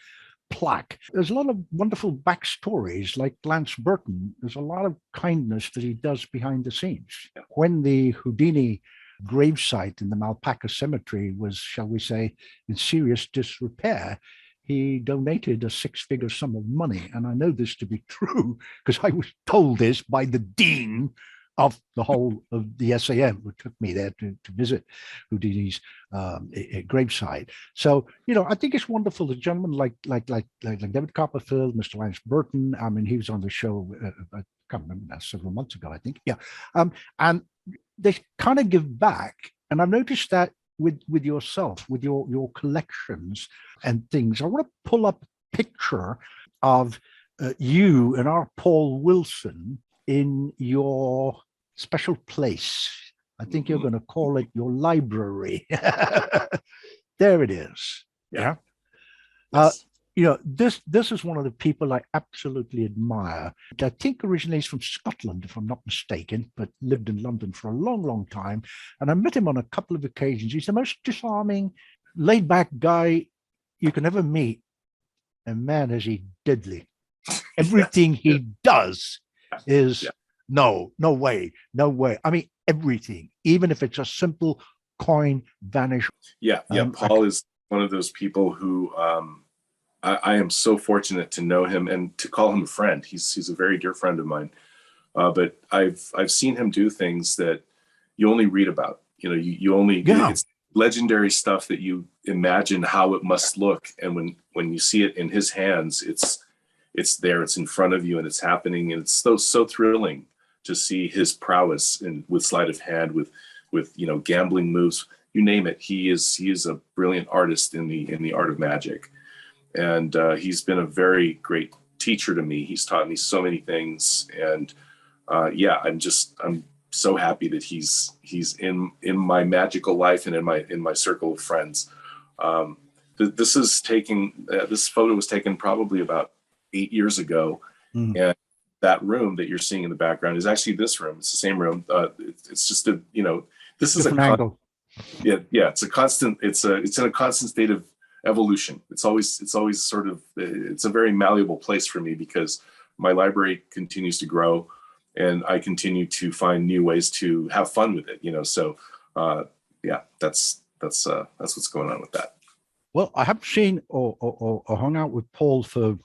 plaque. There's a lot of wonderful backstories, like Lance Burton. There's a lot of kindness that he does behind the scenes. When the Houdini gravesite in the Malpaca Cemetery was, shall we say, in serious disrepair, he donated a six-figure sum of money. And I know this to be true because I was told this by the dean of the whole of the SAM, who took me there to visit Houdini's gravesite. So, you know, I think it's wonderful that gentlemen like David Copperfield, Mr. Lance Burton, I mean, he was on the show, I can't remember now, several months ago, I think. Yeah. And they kind of give back. And I've noticed that with yourself, with your collections and things. I want to pull up a picture of you and our Paul Wilson in your special place. I think you're going to call it your library. There it is. Yeah. Yes. You know, this is one of the people I absolutely admire. I think originally he's from Scotland, if I'm not mistaken, but lived in London for a long, long time. And I met him on a couple of occasions. He's the most disarming, laid-back guy you can ever meet. And man, is he deadly. Everything he does is no way. I mean, everything, even if it's a simple coin vanish. Yeah. Paul is one of those people who I am so fortunate to know him and to call him a friend. He's a very dear friend of mine. But I've seen him do things that you only read about. You know, you only it's legendary stuff that you imagine how it must look, and when you see it in his hands, it's there, it's in front of you, and it's happening, and it's so thrilling to see his prowess with sleight of hand, with you know, gambling moves, you name it. He is a brilliant artist in the art of magic. And he's been a very great teacher to me. He's taught me so many things, and I'm so happy that he's in my magical life and in my circle of friends. This photo was taken probably about 8 years ago, and that room that you're seeing in the background is actually this room. It's the same room. It's just this is different angle. It's a constant. It's in a constant state of evolution. It's always sort of, it's a very malleable place for me because my library continues to grow, and I continue to find new ways to have fun with it. So yeah, that's what's going on with that. Well, I have seen or hung out with Paul for,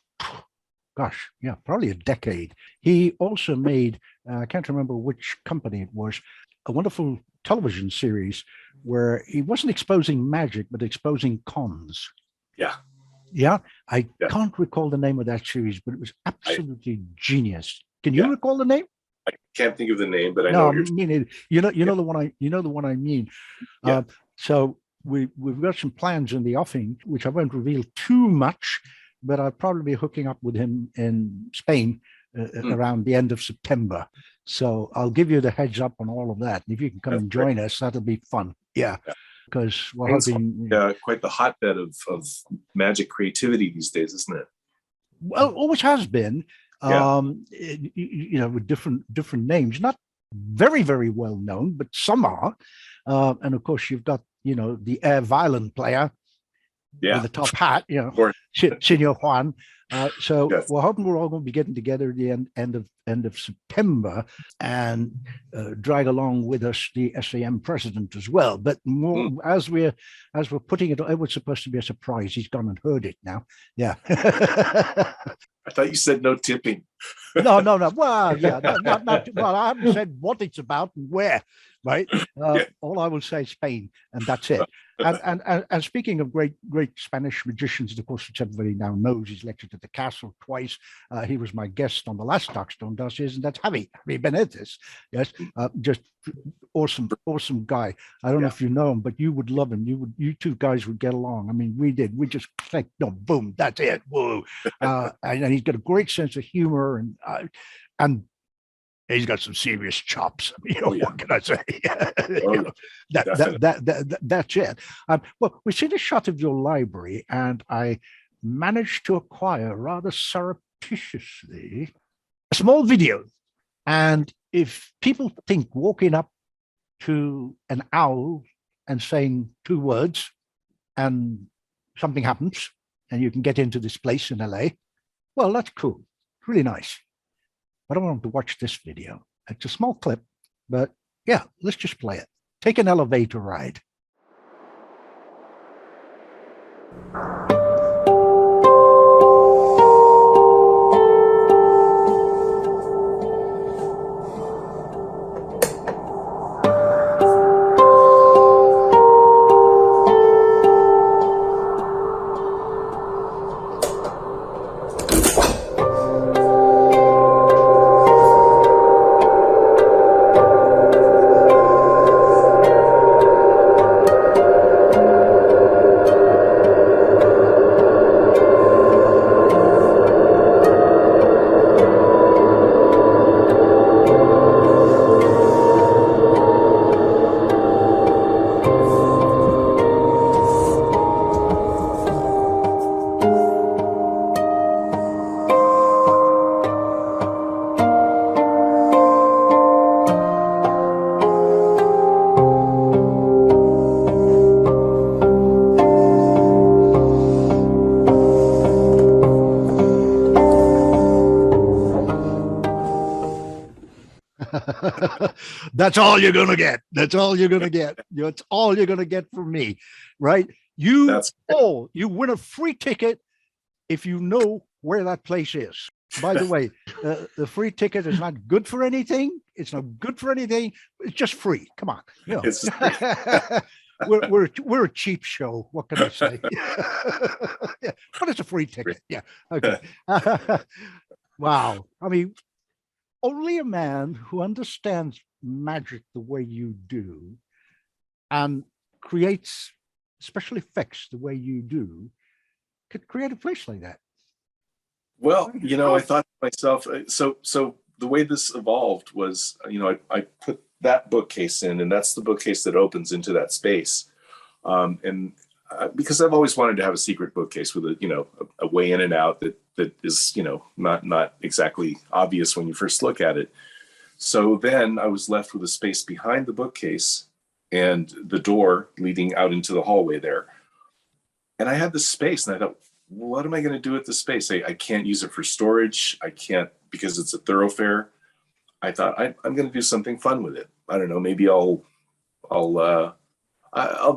gosh, yeah, probably a decade. He also made, I can't remember which company it was, a wonderful television series where he wasn't exposing magic, but exposing cons. Yeah. Yeah. I can't recall the name of that series, but it was absolutely genius. Can you recall the name? I can't think of the name, but I know what you're mean, you know the one I mean. Yeah. So we've got some plans in the offing, which I won't reveal too much, but I'll probably be hooking up with him in Spain around the end of September. So I'll give you the heads up on all of that. And if you can come and join us, that'll be fun. Yeah. Because we're hoping. Quite the hotbed of magic creativity these days, isn't it? Well, always has been. With different names, not very, very well known, but some are. And of course, you've got, the air violin player with the top hat, Senor Juan. So we're hoping we're all going to be getting together at the end of September and drag along with us the SAM president as well. But more as we're putting it was supposed to be a surprise. He's gone and heard it now. Yeah. I thought you said no tipping. No. Well, yeah, not well. I haven't said what it's about and where. Right. All I will say is Spain, and that's it. And speaking of great Spanish magicians, of course, which everybody now knows, he's lectured at the castle twice. He was my guest on the last Darkstone Dossiers, and that's Javi Benitez. Yes, just awesome guy. I don't know if you know him, but you would love him. You two guys would get along. I mean, we did. We just clicked. No, boom, that's it. Whoa. And he's got a great sense of humor, and he's got some serious chops. What can I say? That's it. Well, we've seen a shot of your library, and I managed to acquire rather surreptitiously a small video. And if people think walking up to an owl and saying 2 words and something happens and you can get into this place in LA, well, that's cool. Really nice. I don't want them to watch this video. It's a small clip, but yeah, let's just play it. Take an elevator ride. That's all you're going to get. That's all you're going to get. That's all you're going to get from me, right? You win a free ticket if you know where that place is. By the way, the free ticket is not good for anything. It's not good for anything. It's just free. Come on. We're a cheap show. What can I say? Yeah, but it's a free ticket. Yeah. Okay. Wow. I mean, only a man who understands magic the way you do and creates special effects the way you do could create a place like that. Well, I thought to myself, so the way this evolved was, I put that bookcase in, and that's the bookcase that opens into that space. Because I've always wanted to have a secret bookcase with a way in and out that is, not exactly obvious when you first look at it. So then I was left with a space behind the bookcase and the door leading out into the hallway there. And I had this space, and I thought, what am I going to do with this space? I can't use it for storage. I can't, because it's a thoroughfare. I thought I'm going to do something fun with it. I don't know. Maybe I'll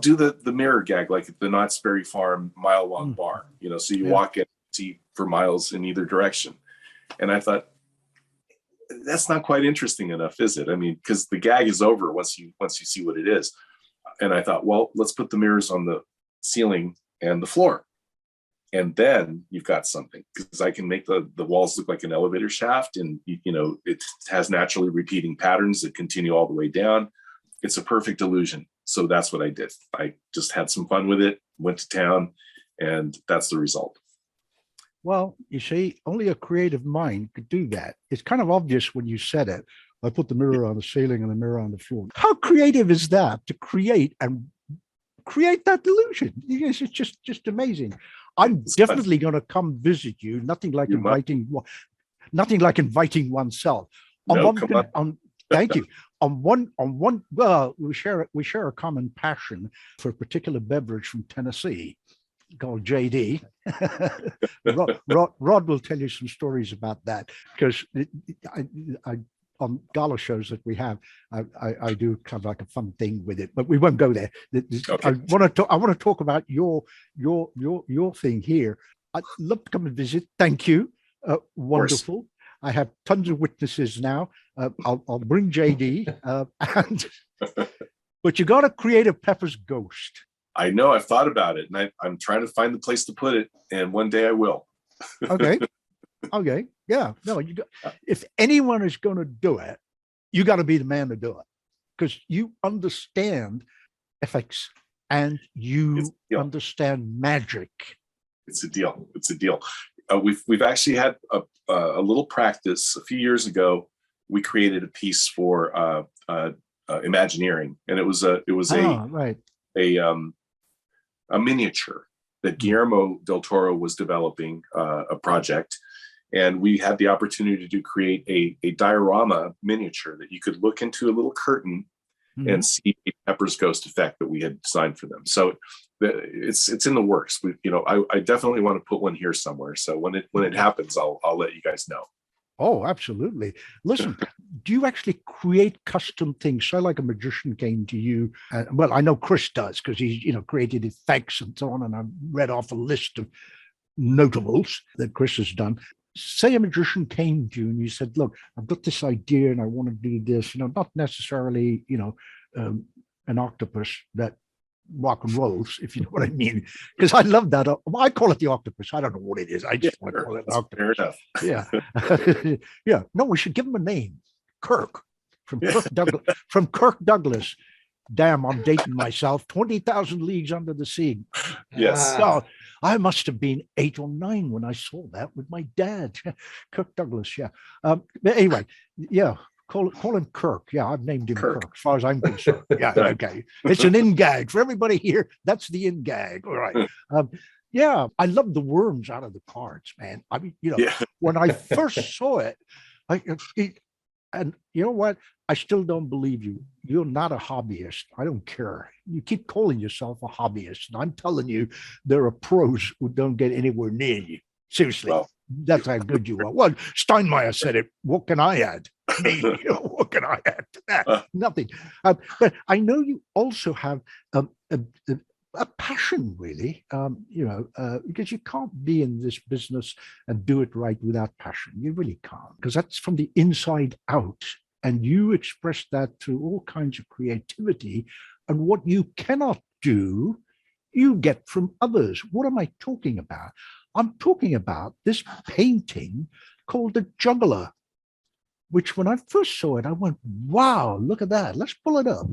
do the mirror gag like at the Knott's Berry Farm mile long bar. So you walk in, see for miles in either direction. And I thought, that's not quite interesting enough, is it? I mean, because the gag is over once you see what it is. And I thought, well, let's put the mirrors on the ceiling and the floor. And then you've got something, because I can make the walls look like an elevator shaft, and it has naturally repeating patterns that continue all the way down. It's a perfect illusion. So that's what I did. I just had some fun with it, went to town, and that's the result. Well, you see, only a creative mind could do that. It's kind of obvious when you said it. I put the mirror on the ceiling and the mirror on the floor. How creative is that to create that illusion? It's just amazing. I'm definitely going to come visit you. Nothing like inviting oneself. Thank you. Well, we share a common passion for a particular beverage from Tennessee called JD. Rod will tell you some stories about that, because I on gala shows that we have, I do kind of like a fun thing with it, but we won't go there. Okay. I want to talk about your thing here. I'd love to come and visit. Thank you. Wonderful. I have tons of witnesses now. I'll bring JD, but you got to create a Pepper's ghost. I know. I've thought about it, and I'm trying to find the place to put it, and one day I will. Okay. Yeah. No, if anyone is going to do it, you got to be the man to do it, because you understand ethics and you understand magic. It's a deal. We've actually had a little practice. A few years ago, we created a piece for Imagineering, and it was a miniature that Guillermo del Toro was developing, a project, and we had the opportunity to create a diorama miniature that you could look into a little curtain and see a Pepper's ghost effect that we had designed for them. So it's in the works. I definitely want to put one here somewhere. So when it happens, I'll let you guys know. Oh, absolutely. Listen, do you actually create custom things? So like a magician came to you, well, I know Chris does, because he's, created effects and so on. And I've read off a list of notables that Chris has done. Say a magician came to you and you said, look, I've got this idea and I want to do this, not necessarily, an octopus that rock and rolls, if you know what I mean. Because I love that. I call it the octopus. I don't know what it is. I just want to call it an octopus. Fair enough. Yeah. Yeah. No, we should give him a name. Kirk. From Kirk Douglas. Damn, I'm dating myself. 20,000 Leagues Under the Sea. Yes. I must have been 8 or 9 when I saw that with my dad. Kirk Douglas, yeah. But anyway, yeah. Call him Kirk. Yeah, I've named him Kirk as far as I'm concerned. Yeah, okay. It's an in gag for everybody here. That's the in gag. All right. Yeah, I love the worms out of the cards, man. I mean, when I first saw it, and you know what? I still don't believe you. You're not a hobbyist. I don't care. You keep calling yourself a hobbyist, and I'm telling you, there are pros who don't get anywhere near you. Seriously. Well, that's how good you are. Well, Steinmeier said it. What can I add? Me, what can I add to that? Nothing. But I know you also have a passion, really, because you can't be in this business and do it right without passion. You really can't, because that's from the inside out. And you express that through all kinds of creativity. And what you cannot do, you get from others. What am I talking about? I'm talking about this painting called The Juggler, which when I first saw it, I went, wow, look at that. Let's pull it up.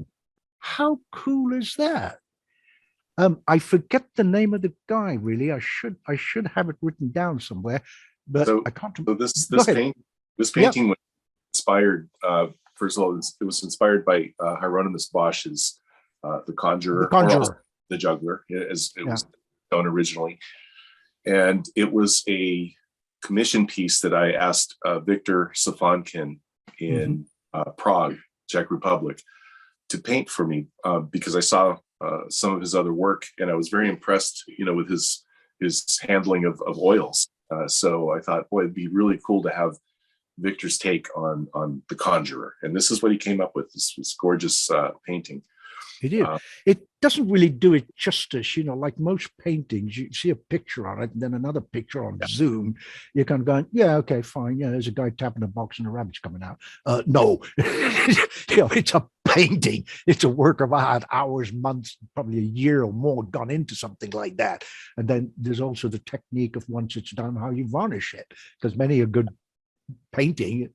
How cool is that? I forget the name of the guy, really. I should have it written down somewhere, but I can't remember. So this painting was inspired, first of all, it was inspired by Hieronymus Bosch's The Conjurer. The Juggler, as it was known originally. And it was a commission piece that I asked Victor Safonkin in Prague, Czech Republic, to paint for me, because I saw some of his other work, and I was very impressed, with his handling of oils. So I thought, boy, it'd be really cool to have Victor's take on The Conjurer, and this is what he came up with. This gorgeous painting. It did. It doesn't really do it justice, like most paintings. You see a picture on it, and then another picture on Zoom. You're kind of going, yeah, okay, fine. Yeah, there's a guy tapping a box and a rabbit's coming out. No, it's a painting. It's a work of art, hours, months, probably a year or more gone into something like that. And then there's also the technique of once it's done, how you varnish it, because many a good painting,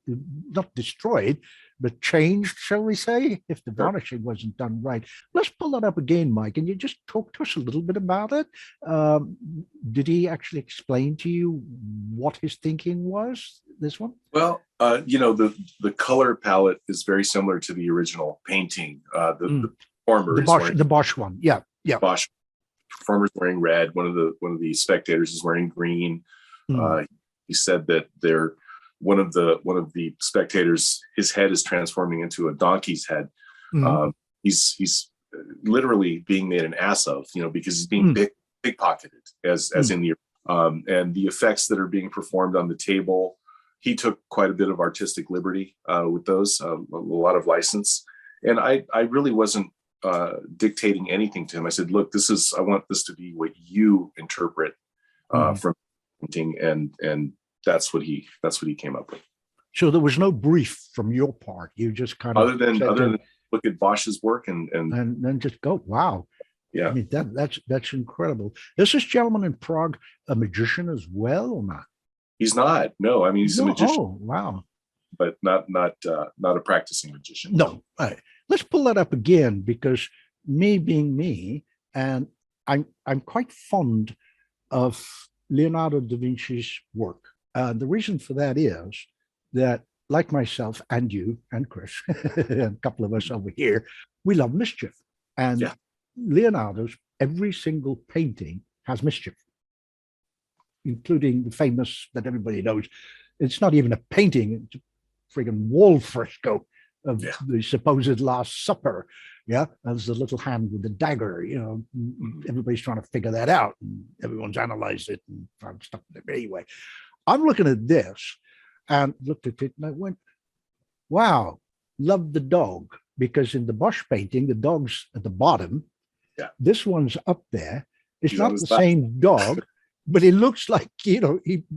not destroyed, but changed, shall we say, if the varnishing wasn't done right. Let's pull that up again, Mike. Can you just talk to us a little bit about it? Did he actually explain to you what his thinking was, this one? Well, the color palette is very similar to the original painting. The performer the Bosch one, yeah. Bosch performer's wearing red. One of the spectators is wearing green. He said that one of the spectators, his head is transforming into a donkey's head. He's literally being made an ass of, because he's being pickpocketed as in the and the effects that are being performed on the table. He took quite a bit of artistic liberty with those, a lot of license, and I really wasn't dictating anything to him. I said, look, I want this to be what you interpret from painting, and that's what he came up with. So there was no brief from your part. You just kind of other than look at Bosch's work and then just go, wow. Yeah. I mean, that's incredible. Is this gentleman in Prague a magician as well or not? He's not. No, I mean, he's a magician. Oh, wow. But not a practicing magician. No. All right. Let's pull that up again, because me being me, and I'm quite fond of Leonardo da Vinci's work. The reason for that is that, like myself and you and Chris, and a couple of us over here, we love mischief. And Leonardo's every single painting has mischief, including the famous that everybody knows. It's not even a painting, it's a friggin' wall fresco of the supposed Last Supper. Yeah, as the little hand with the dagger. Everybody's trying to figure that out, and everyone's analyzed it and found stuff. Anyway, I'm looking at this and looked at it and I went, wow, love the dog. Because in the Bosch painting, the dog's at the bottom. Yeah. This one's up there. It's not the same dog, but it looks like, he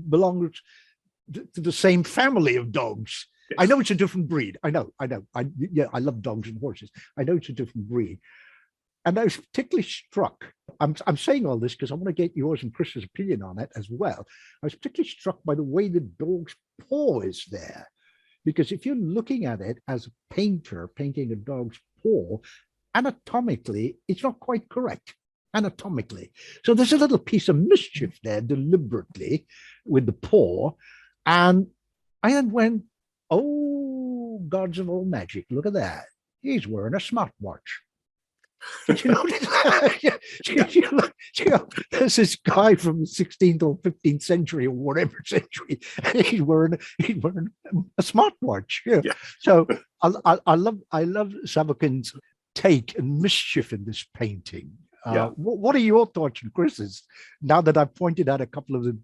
belongs to the same family of dogs. Yes. I know it's a different breed. I know. I love dogs and horses. I know it's a different breed. And I was particularly struck. I'm saying all this because I want to get yours and Chris's opinion on it as well. I was particularly struck by the way the dog's paw is there. Because if you're looking at it as a painter painting a dog's paw, anatomically, it's not quite correct. Anatomically. So there's a little piece of mischief there deliberately with the paw. And I then went, oh, gods of all magic, look at that. He's wearing a smartwatch. Did you notice that? There's this guy from the 16th or 15th century or whatever century, and he's wearing a smartwatch. Yeah. So I love Savokin's take and mischief in this painting. What are your thoughts and Chris's now that I've pointed out a couple of the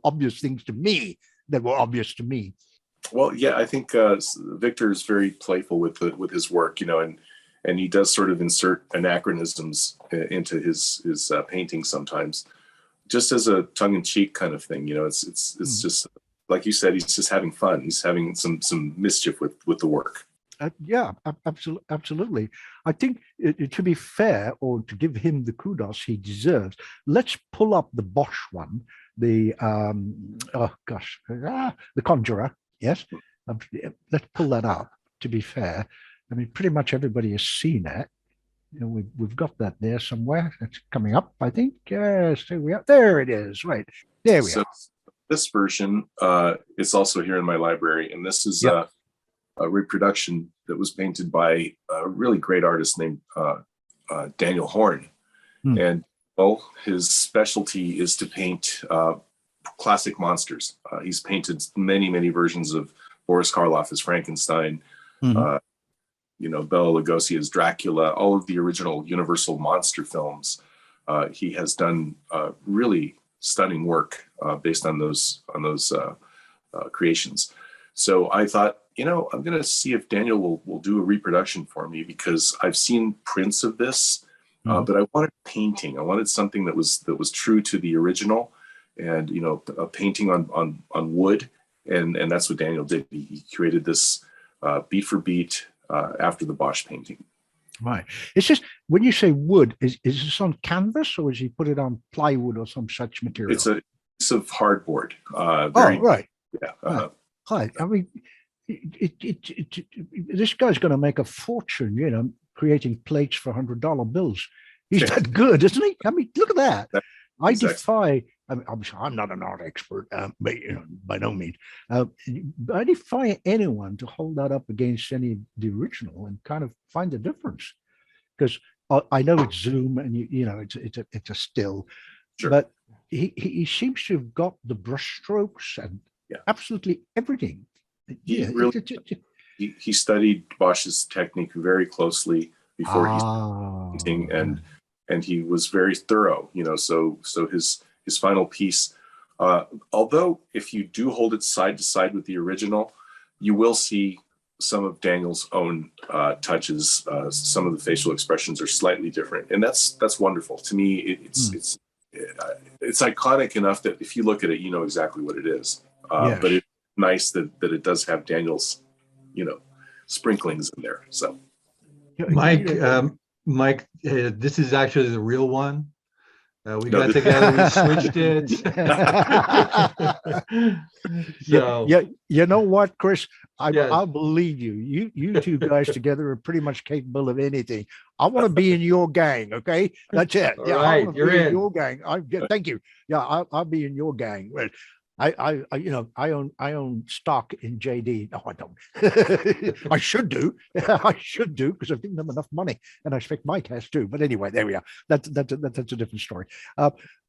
obvious things to me that were obvious to me? Well, yeah, I think Victor is very playful with his work, and he does sort of insert anachronisms into his paintings sometimes, just as a tongue-in-cheek kind of thing. It's just like you said, he's just having fun. He's having some mischief with the work. Absolutely. I think to be fair, or to give him the kudos he deserves, let's pull up the Bosch one, the Conjurer. Yes, let's pull that up. To be fair, I mean, pretty much everybody has seen it. We've got that there somewhere. It's coming up, I think. Yes, there we are. There it is. Right there we are. This version is also here in my library, and this is a reproduction that was painted by a really great artist named Daniel Horn. And his specialty is to paint classic monsters. He's painted many versions of Boris Karloff as Frankenstein. Bela Lugosi as Dracula, all of the original Universal monster films. He has done really stunning work based on those creations. So I thought, I'm going to see if Daniel will do a reproduction for me, because I've seen prints of this, but I wanted painting. I wanted something that was true to the original, and a painting on wood, and that's what Daniel did. He created this beat for beat after the Bosch painting. Right. It's just, when you say wood, is this on canvas, or is he put it on plywood or some such material? It's a piece of hardboard. Right. Yeah. Right. I mean, this guy's going to make a fortune, creating plates for $100 bills. He's that good, isn't he? I mean, look at that. I defy. I mean, I'm not an art expert, but by no means. I defy anyone to hold that up against any of the original and kind of find the difference, because I know it's zoom and it's a still, sure. But he seems to have got the brush strokes and absolutely everything. He studied Bosch's technique very closely before he started painting, and he was very thorough. So his final piece, although if you do hold it side to side with the original, you will see some of Daniel's own touches. Some of the facial expressions are slightly different, and that's wonderful. To me, it's iconic enough that if you look at it, you know exactly what it is. But it's nice that it does have Daniel's, sprinklings in there. So, Mike, this is actually the real one. We got together, we switched it. So, you know what, Chris? I believe you. You two guys together are pretty much capable of anything. I want to be in your gang. Okay, that's it. All right, you're in your gang. Thank you. Yeah, I'll be in your gang. I own stock in JD. No, I don't. I should do. I should do, because I've given them enough money, and I expect Mike has too. But anyway, there we are. That's a different story.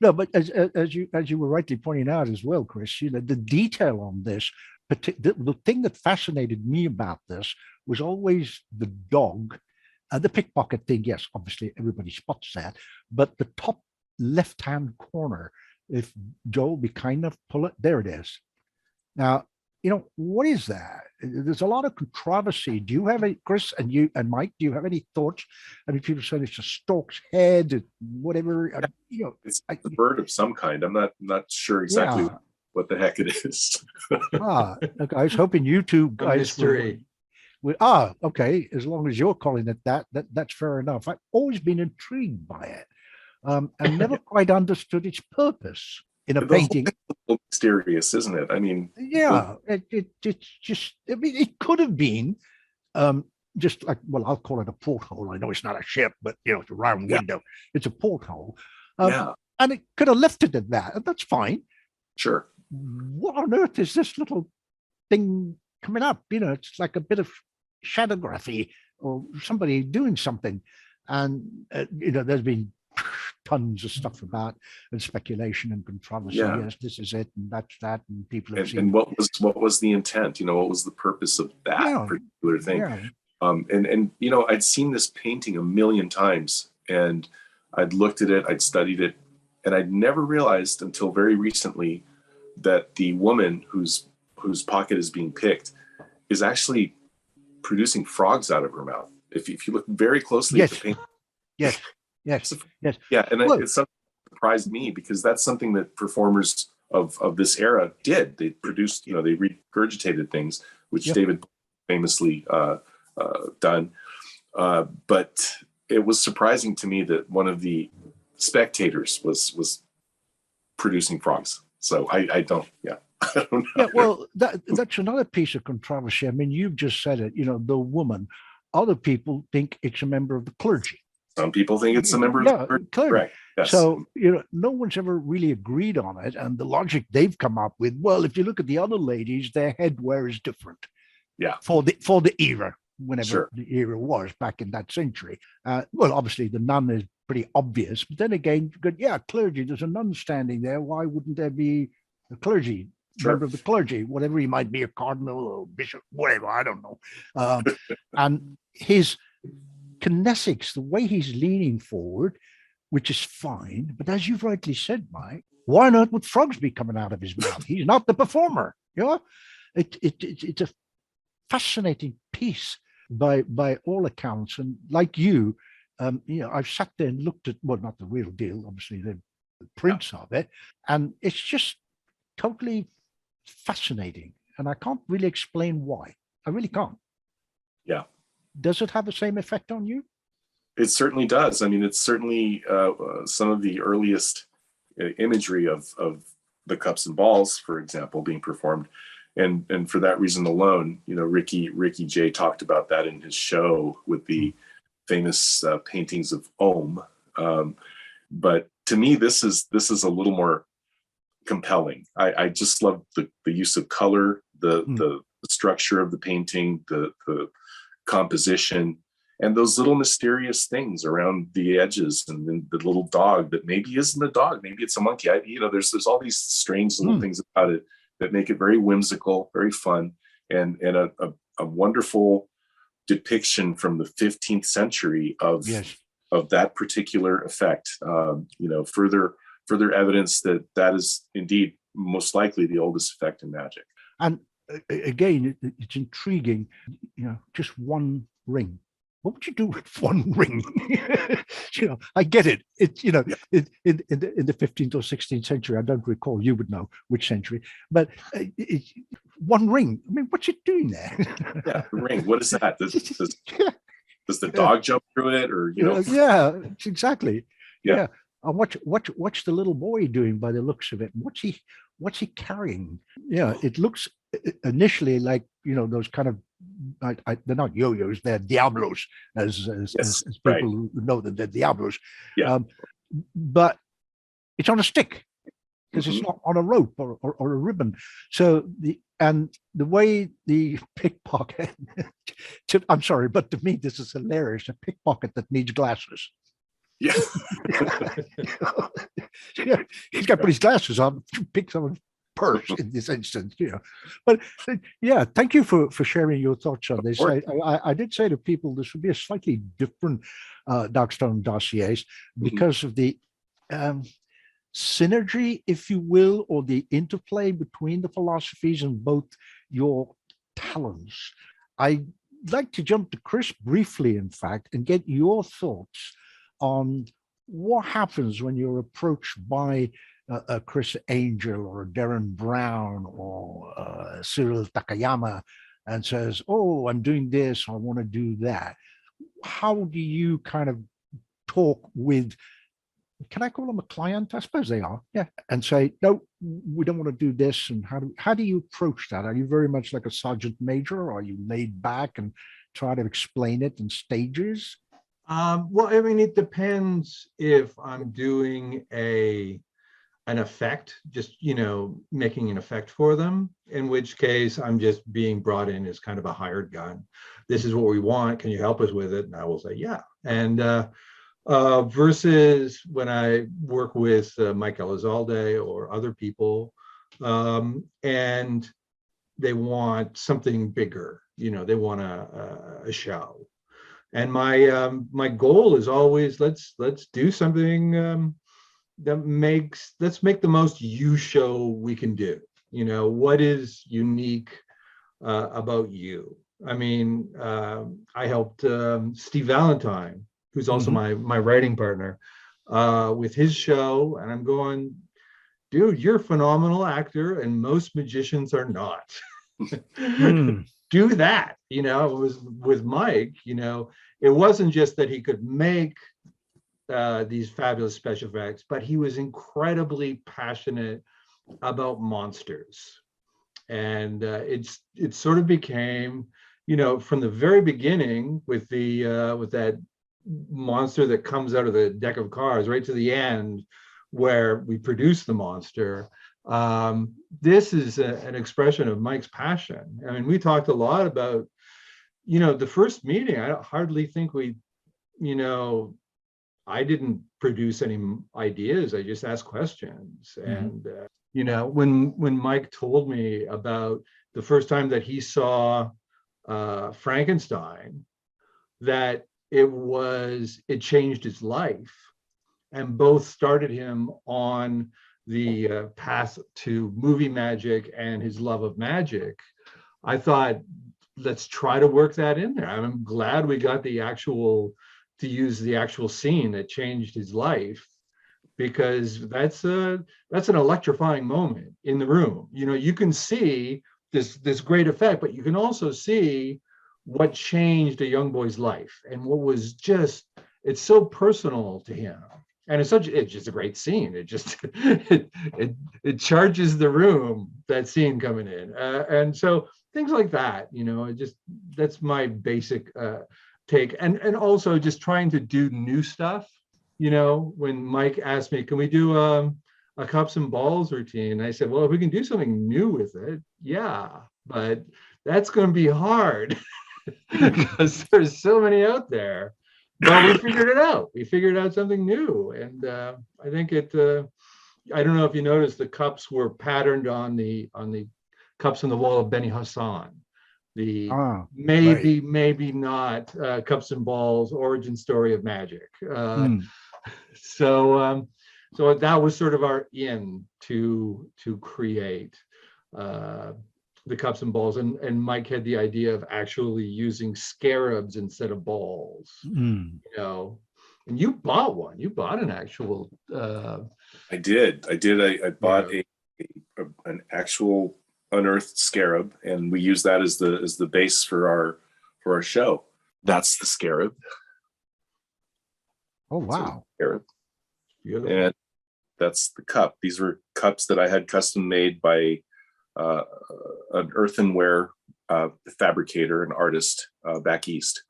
No, but as you were rightly pointing out as well, Chris, the detail on this, the thing that fascinated me about this was always the dog, the pickpocket thing. Yes, obviously everybody spots that, but the top left-hand corner. If Joe will be kind enough, pull it. There it is. Now, what is that? There's a lot of controversy. Do you have any, Chris, and Mike, do you have any thoughts? I mean, people say it's a stork's head, whatever. It's a bird of some kind. I'm not sure exactly what the heck it is. Okay. I was hoping you two guys mystery. Okay. As long as you're calling it that's fair enough. I've always been intrigued by it. And never quite understood its purpose in a painting. Mysterious, isn't it? I mean, it's just. I mean, it could have been just like, well, I'll call it a porthole. I know it's not a ship, but it's a round window. It's a porthole, and it could have left it at that. And that's fine. Sure. What on earth is this little thing coming up? It's like a bit of shadowgraphy or somebody doing something, and there's been tons of stuff about and speculation and controversy. Yes, this is it, and that's that, and people have seen. And what was the intent? What was the purpose of that particular thing? Yeah. I'd seen this painting a million times, and I'd looked at it, I'd studied it, and I'd never realized until very recently that the woman whose pocket is being picked is actually producing frogs out of her mouth. If you look very closely at the painting. Yes. Yeah, and it's something that surprised me, because that's something that performers of this era did. They produced, they regurgitated things, which David famously done. But it was surprising to me that one of the spectators was producing frogs. So I don't know. Yeah, well, that's another piece of controversy. I mean, you've just said it. The woman. Other people think it's a member of the clergy. Some people think it's a member of the clergy. Correct. Yes. So, no one's ever really agreed on it. And the logic they've come up with, well, if you look at the other ladies, their headwear is different. Yeah. For the era, whenever the era was back in that century. Well, obviously the nun is pretty obvious, but then again, clergy, there's a nun standing there. Why wouldn't there be a clergy? Member of the clergy, whatever he might be, a cardinal or bishop, whatever, I don't know. And his kinesics, the way he's leaning forward, which is fine, but as you've rightly said, Mike, why not would frogs be coming out of his mouth? He's not the performer, It's a fascinating piece by all accounts. And like you, I've sat there and looked at, well, not the real deal, obviously the prints of it, and it's just totally fascinating. And I can't really explain why. I really can't. Yeah. Does it have the same effect on you? It certainly does. I mean, it's certainly some of the earliest imagery of the cups and balls, for example, being performed. And for that reason alone, Ricky Jay talked about that in his show with the famous paintings of Om. But to me, this is a little more compelling. I just love the use of color, the structure of the painting, the composition, and those little mysterious things around the edges, and then the little dog that maybe isn't a dog, maybe it's a monkey. There's all these strange little things about it that make it very whimsical, very fun, and a wonderful depiction from the 15th century of that particular effect. Further evidence that is indeed most likely the oldest effect in magic. And again, it's intriguing. Just one ring. What would you do with one ring? I get it. It's in the 15th or 16th century. I don't recall. You would know which century. But it's one ring. I mean, what's it doing there? Yeah, the ring. What is that? Does the dog jump through it, or Yeah, exactly. Yeah. And what's the little boy doing by the looks of it? What's he carrying? Yeah, it looks initially like those kind of, they're not yo-yos, they're diablos, as people who know that they're diablos. Yeah. But it's on a stick because it's not on a rope or a ribbon. So the way the pickpocket, I'm sorry, but to me this is hilarious. A pickpocket that needs glasses. Yeah. He's got to put his glasses on to pick someone's purse in this instance, But thank you for sharing your thoughts on this. I did say to people this would be a slightly different Darkstone Dossiers because of the synergy, if you will, or the interplay between the philosophies and both your talents. I'd like to jump to Chris briefly, in fact, and get your thoughts on what happens when you're approached by a Chris Angel or a Darren Brown or Cyril Takayama and says, oh, I'm doing this, I want to do that. How do you kind of talk with, can I call them a client? I suppose they are. Yeah. And say, no, we don't want to do this. And how do you approach that? Are you very much like a sergeant major, or are you laid back and try to explain it in stages? Well, I mean, it depends if I'm doing an effect, just, making an effect for them, in which case I'm just being brought in as kind of a hired gun. This is what we want. Can you help us with it? And I will say, yeah. And versus when I work with Mike Elizade or other people, and they want something bigger, they want a show. And my goal is always, let's do something let's make the most you show we can do. What is unique about you? I mean, I helped Steve Valentine, who's also my writing partner, with his show, and I'm going, dude, you're a phenomenal actor, and most magicians are not. Do that. It was with Mike. It wasn't just that he could make these fabulous special effects, but he was incredibly passionate about monsters. And it sort of became, from the very beginning with that monster that comes out of the deck of cards right to the end where we produce the monster. This is an expression of Mike's passion. I mean, we talked a lot about, the first meeting, I hardly think I didn't produce any ideas. I just asked questions. And, when Mike told me about the first time that he saw Frankenstein, that it changed his life, and both started him on the path to movie magic and his love of magic. I thought, let's try to work that in there. I'm glad we got to use the actual scene that changed his life, because that's an electrifying moment in the room. You can see this great effect, but you can also see what changed a young boy's life, and what was just, it's so personal to him. And it's just a great scene. It just it charges the room, that scene coming in, and so things like that. That's my basic take, and also just trying to do new stuff. When Mike asked me, can we do a cups and balls routine? I said, well, if we can do something new with it, yeah, but that's going to be hard because there's so many out there. But we figured it out. We figured out something new, and I think I don't know if you noticed, the cups were patterned on the cups on the wall of Benny Hassan. The maybe not cups and balls origin story of magic. So that was sort of our in to create the cups and balls, and Mike had the idea of actually using scarabs instead of balls. And you bought one. You bought an actual. I did. I bought an actual unearthed scarab, and we use that as the base for our show. That's the scarab. Oh wow! Scarab. And that's the cup. These were cups that I had custom made by an earthenware fabricator, an artist back east,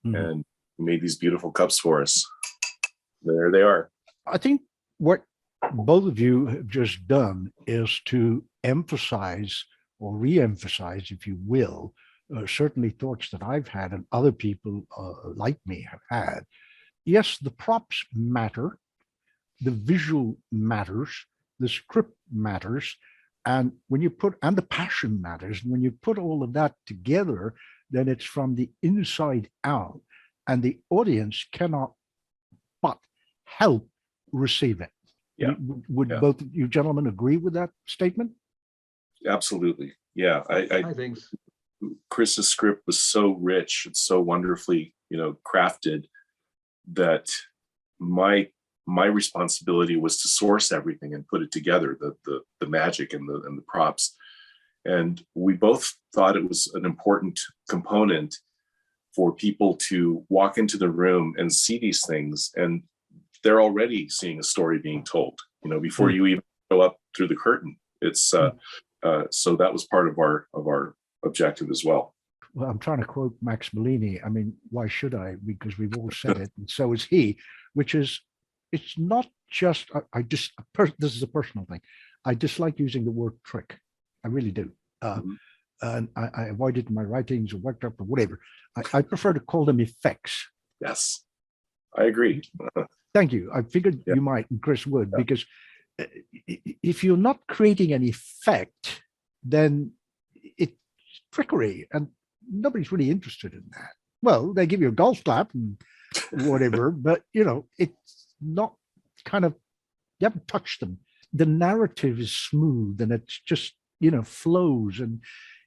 and made these beautiful cups for us. There they are. I think what both of you have just done is to emphasize or re-emphasize, if you will, certainly thoughts that I've had and other people like me have had. Yes, the props matter, the visual matters, the script matters, and the passion matters. And when you put all of that together, then it's from the inside out, and the audience cannot but help receive it. Yeah. Would both of you gentlemen agree with that statement? Absolutely. Yeah. I think so. Chris's script was so rich and so wonderfully, crafted, that my responsibility was to source everything and put it together, the magic and the props. And we both thought it was an important component for people to walk into the room and see these things, and they're already seeing a story being told, before you even go up through the curtain. It's so that was part of our objective as well. Well, I'm trying to quote Max Bellini. I mean, why should I? Because we've all said it, and so is he, which is, it's not just, this is a personal thing. I dislike using the word trick. I really do. And I avoid it in my writings or workshop or whatever. I prefer to call them effects. Yes, I agree. Thank you. I figured you might, and Chris would, because if you're not creating an effect, then it's trickery, and nobody's really interested in that. Well, they give you a golf clap and whatever, but it's not kind of, you haven't touched them. The narrative is smooth, and it's just, flows, and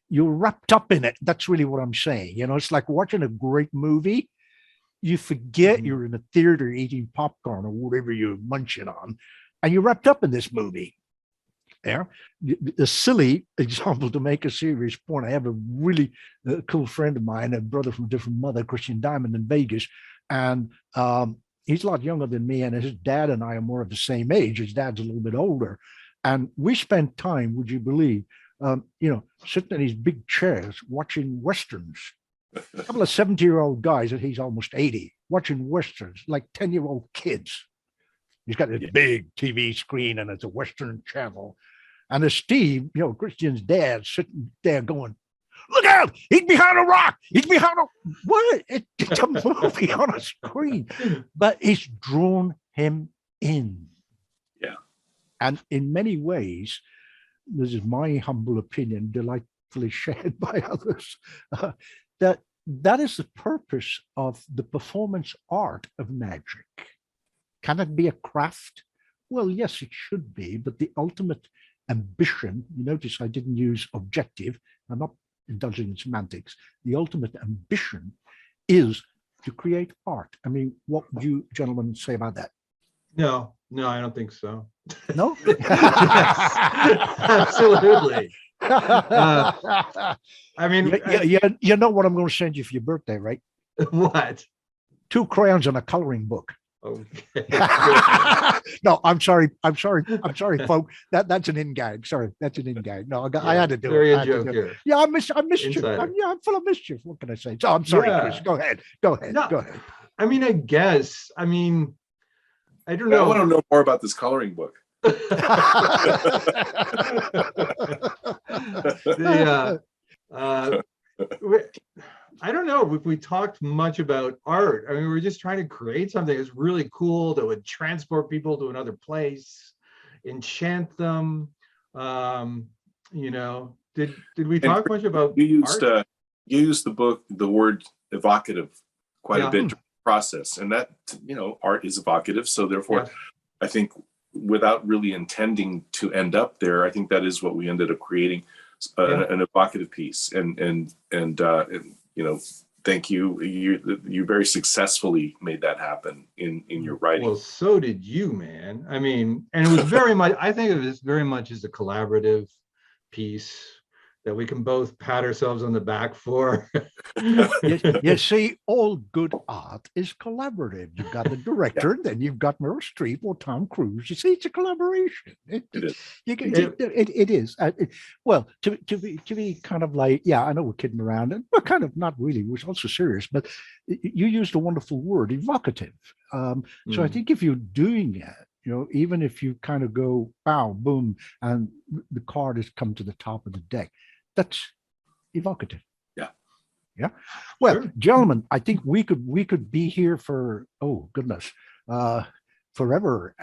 you're wrapped up in it. That's really what I'm saying. It's like watching a great movie. You forget you're in a theater eating popcorn or whatever you're munching on, and you're wrapped up in this movie. Yeah. A silly example to make a serious point. I have a really cool friend of mine, a brother from a different mother, Christian Diamond, in Vegas. And he's a lot younger than me, and his dad and I are more of the same age. His dad's a little bit older. And we spent time, would you believe, sitting in these big chairs watching Westerns. A couple of 70-year-old guys, and he's almost 80, watching Westerns like 10-year-old kids. He's got this big TV screen, and it's a Western channel. And there's Steve, Christian's dad, sitting there going, "Look out! He's behind a rock! He's behind a..." What? It's a movie on a screen. But it's drawn him in. Yeah. And in many ways, this is my humble opinion, delightfully shared by others, that is the purpose of the performance art of magic. Can it be a craft? Well, yes, it should be, but the ultimate ambition, you notice I didn't use objective. I'm not indulging in semantics, the ultimate ambition is to create art. I mean, what would you gentlemen say about that? No, I don't think so. No? Yes, absolutely. I mean, you know what I'm going to send you for your birthday, right? what? 2 crayons and a coloring book. Okay. No, I'm sorry, folks. That's an in gag. Sorry, that's an in gag. No, I had to do Very it. a joke here. Yeah, I mischief. Insider. I'm full of mischief. What can I say? So I'm sorry, Yeah. Chris. Go ahead. Go ahead. No, Go ahead. I mean, I guess. I mean, I don't I know. want to know more about this coloring book. I don't know if we talked much about art. I mean, we were just trying to create something that's really cool that would transport people to another place, enchant them. You know, did we talk much about you art? used the word evocative quite Yeah. a bit during the process, and that, you know, art is evocative. So therefore, Yeah. I think without really intending to end up there, I think that is what we ended up creating, an evocative piece. And you know, thank you. You very successfully made that happen in your writing. Well, so did you, man. I mean, and it was very much, I think of it very much as a collaborative piece that we can both pat ourselves on the back for. You see, all good art is collaborative. You've got the director, and then you've got Meryl Streep or Tom Cruise. You see, it's a collaboration. It is. It is. Well, to be kind of like, yeah, I know we're kidding around, and we're kind of not really. We're also serious, but you used a wonderful word, evocative. So I think if you're doing it, you know, even if you kind of go, bow, boom, and the card has come to the top of the deck, that's evocative. Yeah. Well, Sure. Gentlemen, I think we could be here for, oh goodness, forever,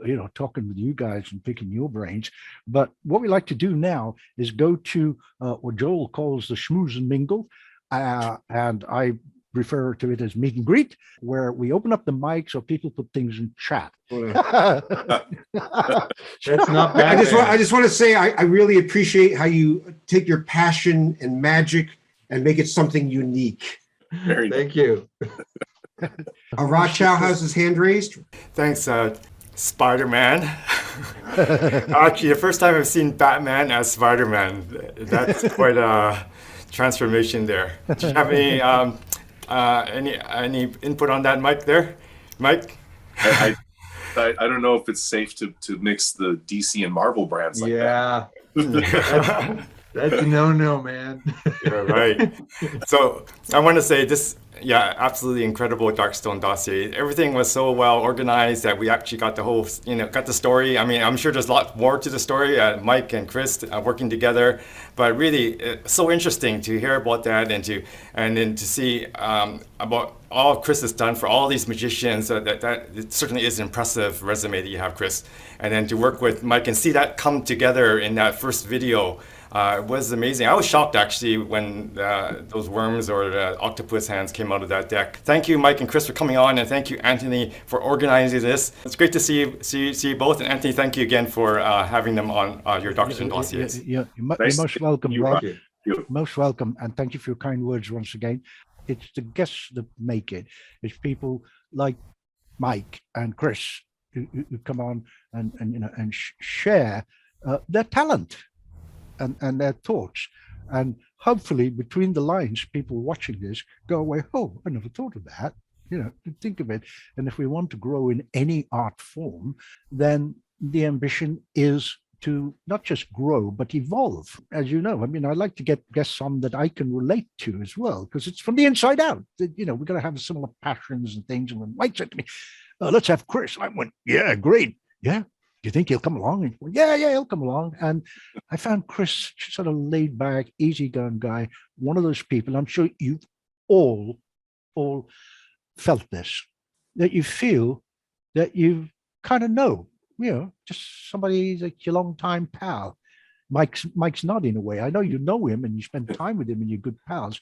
you know, talking with you guys and picking your brains. But what we like to do now is go to what Joel calls the schmooze and mingle, and I refer to it as meet and greet, where we open up the mic so people put things in chat. That's not bad. I just want to say I really appreciate how you take your passion and magic and make it something unique. Thank you. Ra Chow has his hand raised. Thanks, Spider-Man. Actually, the first time I've seen Batman as Spider-Man. That's quite a transformation there. Do you have any input on that, Mike? Mike? I don't know if it's safe to mix the DC and Marvel brands like that. That's a no, man. You're right. So I want to say this, yeah, absolutely incredible Darkstone dossier. Everything was so well organized that we actually got the whole, you know, got the story. I mean, I'm sure there's a lot more to the story. Mike and Chris working together, but really it's so interesting to hear about that and then to see about all Chris has done for all these magicians. That it certainly is an impressive resume that you have, Chris. And then to work with Mike and see that come together in that first video. It was amazing. I was shocked actually when those worms or the octopus hands came out of that deck. Thank you, Mike and Chris, for coming on, and thank you, Anthony, for organizing this. It's great to see you both. And Anthony, thank you again for having them on your Darkstone dossiers. You're most welcome, Rob. You. Most welcome, and thank you for your kind words once again. It's the guests that make it. It's people like Mike and Chris who come on and you know and share their talent. And their thoughts, and hopefully between the lines, people watching this go away, oh, I never thought of that, you know, think of it. And if we want to grow in any art form, then the ambition is to not just grow, but evolve. As you know, I mean, I like to get guests on that I can relate to as well, because it's from the inside out. You know, we're going to have similar passions and things. And when Mike said to me, let's have Chris, I went, yeah, great. Yeah. You think he'll come along? And went, yeah, he'll come along. And I found Chris sort of laid back, easygoing guy, one of those people. I'm sure you've all felt this, that you feel that you kind of know, you know, just somebody like your longtime pal. Mike's not in a way. I know you know him and you spend time with him and you're good pals.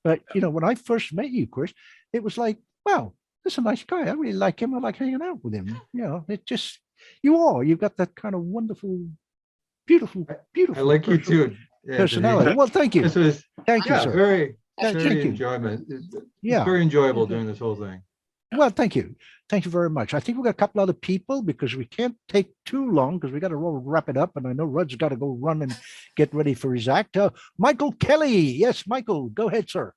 But, you know, when I first met you, Chris, it was like, wow, this is a nice guy. I really like him. I like hanging out with him. You know, it just... You've got that kind of wonderful, beautiful. I like you too. personality. Well, thank you. This was Thank you, sir. very Thank very you. enjoyment. It's Yeah. very enjoyable doing this whole thing. Well, thank you. Thank you very much. I think we've got a couple other people because we can't take too long because we got to wrap it up. And I know Rudd's got to go run and get ready for his act. Michael Kelly. Yes, Michael, go ahead, sir.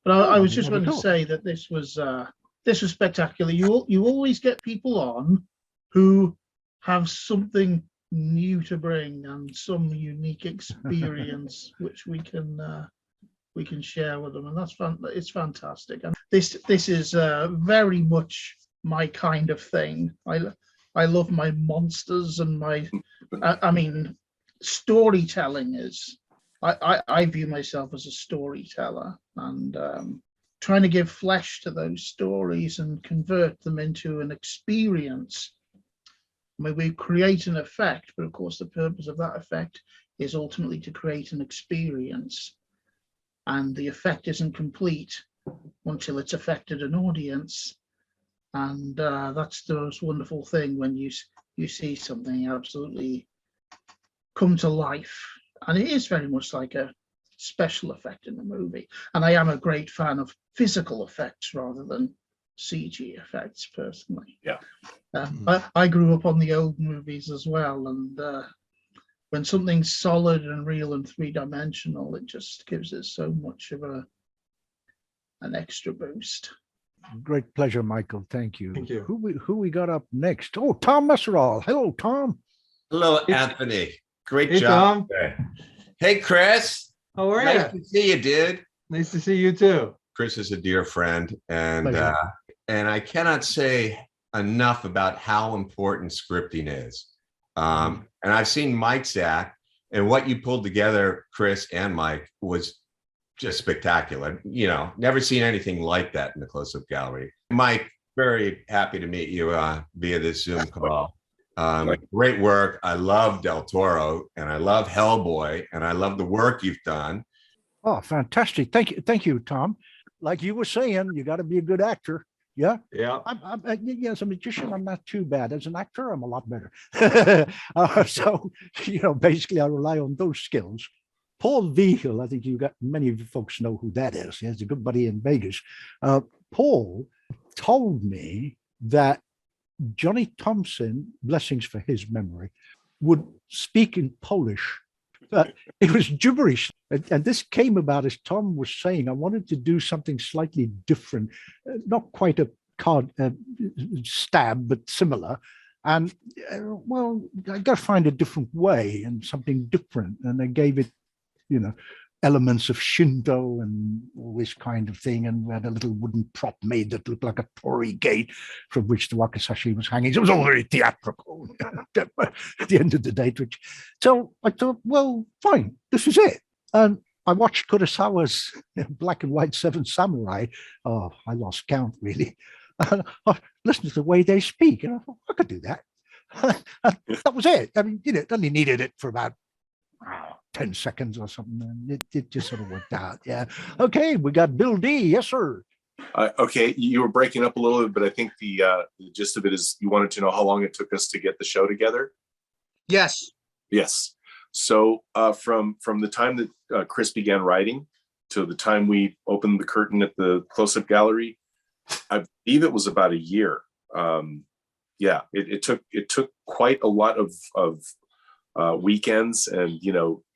But I was just going to say that this was spectacular. You always get people on who have something new to bring and some unique experience which we can share with them, and that's fun. It's fantastic, and this is very much my kind of thing. I love my monsters and my I mean storytelling is I view myself as a storyteller, and trying to give flesh to those stories and convert them into an experience. I mean, we create an effect, but of course the purpose of that effect is ultimately to create an experience. And the effect isn't complete until it's affected an audience. And that's the most wonderful thing when you see something absolutely come to life. And it is very much like a special effect in the movie. And I am a great fan of physical effects rather than CG effects, personally. Yeah. I grew up on the old movies as well, and when something's solid and real and three-dimensional, it just gives it so much of an extra boost. Great pleasure, Michael. Thank you. Thank you. Who we got up next? Oh, Tom Messerall. Hello, Tom. Hello, Anthony. Great Hey, job. Tom. Hey, Chris. How are Nice you? to see you, dude. Nice to see you too. Chris is a dear friend, and Pleasure. I cannot say enough about how important scripting is. And I've seen Mike's act, and what you pulled together, Chris and Mike, was just spectacular. You know, never seen anything like that in the close-up gallery. Mike, very happy to meet you via this Zoom call. Great work. I love Del Toro, and I love Hellboy, and I love the work you've done. Oh, fantastic. Thank you, Tom. Like you were saying, you got to be a good actor. Yeah. Yeah. As a magician, I'm not too bad. As an actor, I'm a lot better. So, basically, I rely on those skills. Paul Vigil, I think many of you folks know who that is. He has a good buddy in Vegas. Paul told me that Johnny Thompson, blessings for his memory, would speak in Polish. It was gibberish. And this came about, as Tom was saying, I wanted to do something slightly different, not quite a card stab, but similar. And I got to find a different way and something different. And I gave it, elements of Shinto and all this kind of thing. And we had a little wooden prop made that looked like a torii gate from which the wakizashi was hanging. So it was all very theatrical at the end of the day. So I thought, well, fine, this is it. And I watched Kurosawa's black and white Seven Samurai. Oh, I lost count, really. And I listened to the way they speak. And I thought, I could do that. And that was it. I mean, it only needed it for about 10 seconds or something. And it just sort of worked out. Yeah. Okay, we got Bill D. Yes, sir. Okay, you were breaking up a little bit, but I think the gist of it is you wanted to know how long it took us to get the show together. Yes. Yes. So from the time that Chris began writing to the time we opened the curtain at the close-up gallery, I believe it was about a year. It took quite a lot of weekends and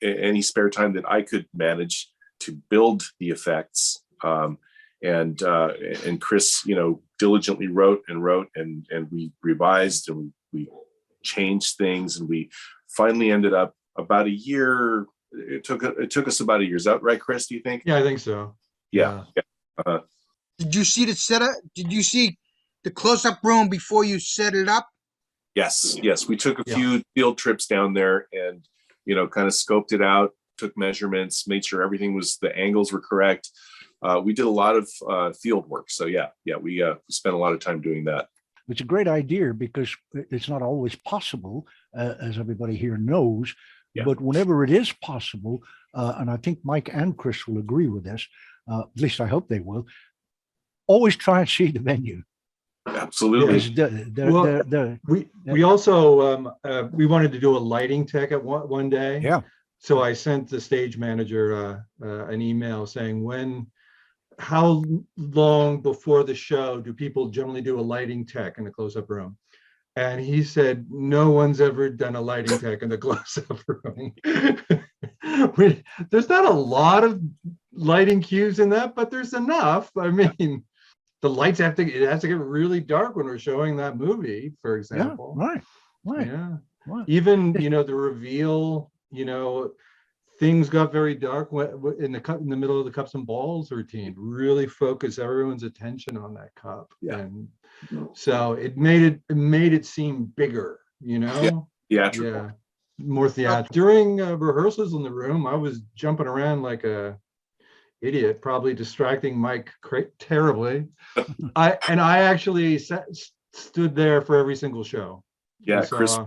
any spare time that I could manage to build the effects. And Chris, diligently wrote and we revised and we changed things, and we finally ended up about a year. It took us about a year. Is that right, Chris? Do you think? Yeah, I think so. Yeah. Did you see the setup? Did you see the close-up room before you set it up? Yes. We took a few field trips down there and, kind of scoped it out, took measurements, made sure the angles were correct. We did a lot of field work. So we spent a lot of time doing that. It's a great idea because it's not always possible, as everybody here knows, but whenever it is possible, and I think Mike and Chris will agree with this, at least I hope they will, always try and see the venue. Absolutely. We also we wanted to do a lighting tech at one day. Yeah. So I sent the stage manager an email saying, how long before the show do people generally do a lighting tech in a close-up room? And he said, no one's ever done a lighting tech in the close-up room. There's not a lot of lighting cues in that, but there's enough. I mean, the lights it has to get really dark when we're showing that movie, for example. Yeah, right. Yeah. Right. Even, the reveal, things got very dark in the middle of the cups and balls routine. Really focus everyone's attention on that cup. Yeah. And so it made it seem bigger, Theatrical. Yeah. More theatrical. During rehearsals in the room, I was jumping around like a idiot, probably distracting Mike terribly. I actually stood there for every single show. Yeah, Chris,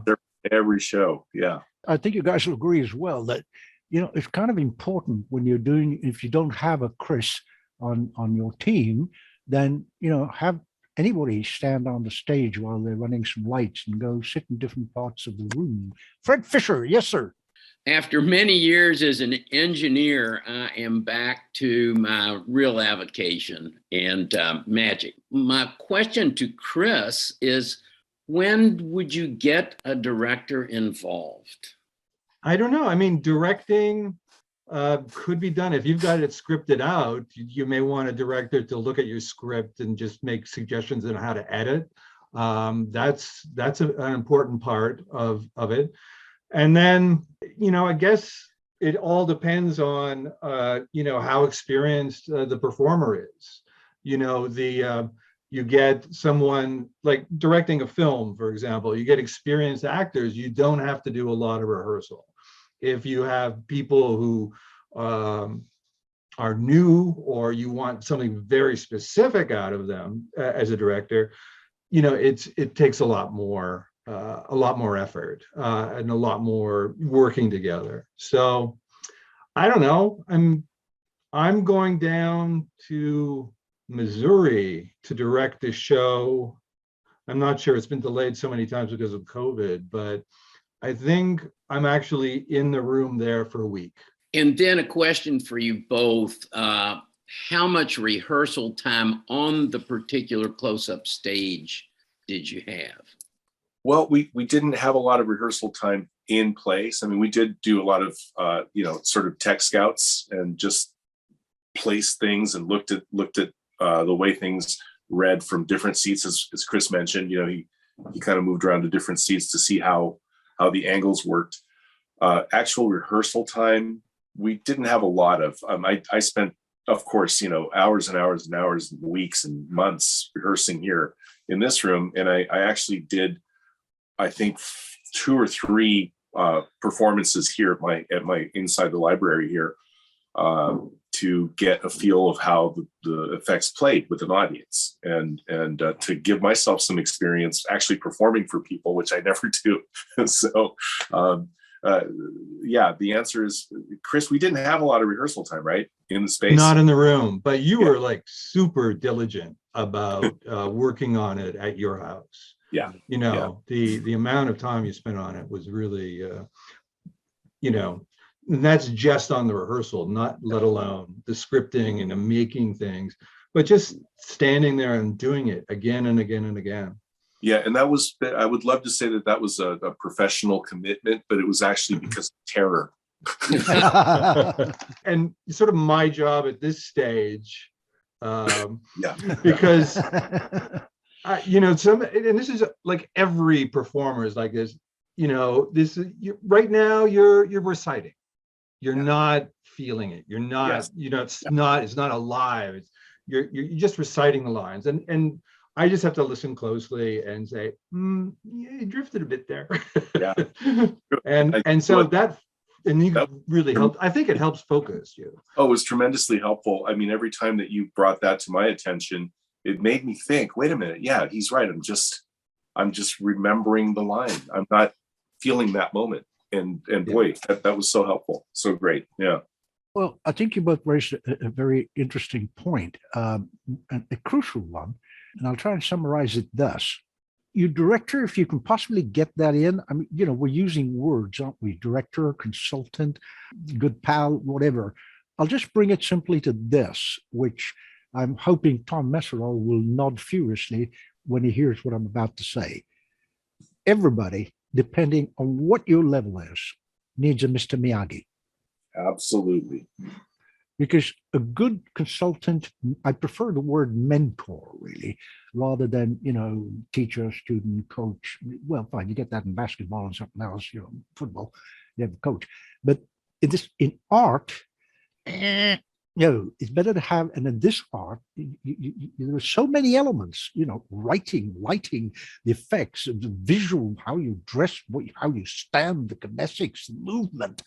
every show. Yeah. I think you guys will agree as well that, it's kind of important when you're doing, if you don't have a Chris on your team, then, have anybody stand on the stage while they're running some lights and go sit in different parts of the room. Fred Fisher, yes, sir. After many years as an engineer, I am back to my real avocation and magic. My question to Chris is, when would you get a director involved? I don't know. I mean, directing could be done. If you've got it scripted out, you may want a director to look at your script and just make suggestions on how to edit. That's an important part of it. And then, I guess it all depends on, how experienced the performer is. You get someone like directing a film, for example, you get experienced actors, you don't have to do a lot of rehearsal. If you have people who are new, or you want something very specific out of them as a director, it takes a lot more effort and a lot more working together. So I don't know. I'm going down to Missouri to direct this show. I'm not sure, it's been delayed so many times because of COVID, but I think I'm actually in the room there for a week. And then a question for you both. How much rehearsal time on the particular close-up stage did you have? Well, we didn't have a lot of rehearsal time in place. I mean, we did do a lot of, sort of tech scouts and just placed things and looked at the way things read from different seats, as Chris mentioned. He kind of moved around to different seats to see how the angles worked. Actual rehearsal time, we didn't have a lot of. I spent, of course, hours and hours and hours, weeks and months rehearsing here in this room, and I actually did, I think, 2 or 3 performances here at my inside the library here to get a feel of how the effects played with an audience, and to give myself some experience actually performing for people, which I never do. So the answer is, Chris, we didn't have a lot of rehearsal time, right, in the space. Not in the room, but you were like super diligent about working on it at your house. Yeah. The amount of time you spent on it was really, and that's just on the rehearsal, not let alone the scripting and the making things, but just standing there and doing it again and again and again. Yeah, and that was, I would love to say that was a professional commitment, but it was actually because of terror. And sort of my job at this stage, because and this is like every performer is like this. This is right now you're reciting, you're not feeling it. You're not, it's not alive. You're just reciting the lines, and I just have to listen closely and say, you drifted a bit there. Yeah. and so that really helped. I think it helps focus you. Oh, it was tremendously helpful. I mean, every time that you brought that to my attention, it made me think, wait a minute. Yeah, he's right. I'm just remembering the line. I'm not feeling that moment. And boy, that was so helpful. So great. Yeah. Well, I think you both raised a very interesting point, and a crucial one. And I'll try and summarize it thus. you director, if you can possibly get that in. I mean, we're using words, aren't we? Director, consultant, good pal, whatever. I'll just bring it simply to this, which I'm hoping Tom Messerol will nod furiously when he hears what I'm about to say. Everybody, depending on what your level is, needs a Mr. Miyagi. Absolutely. Because a good consultant, I prefer the word mentor, really, rather than, teacher, student, coach. Well, fine, you get that in basketball and something else, football, you have a coach. But in art, it's better to have, and in this art, there are so many elements, writing, lighting, the effects, the visual, how you dress, how you stand, the kinesics, the movement,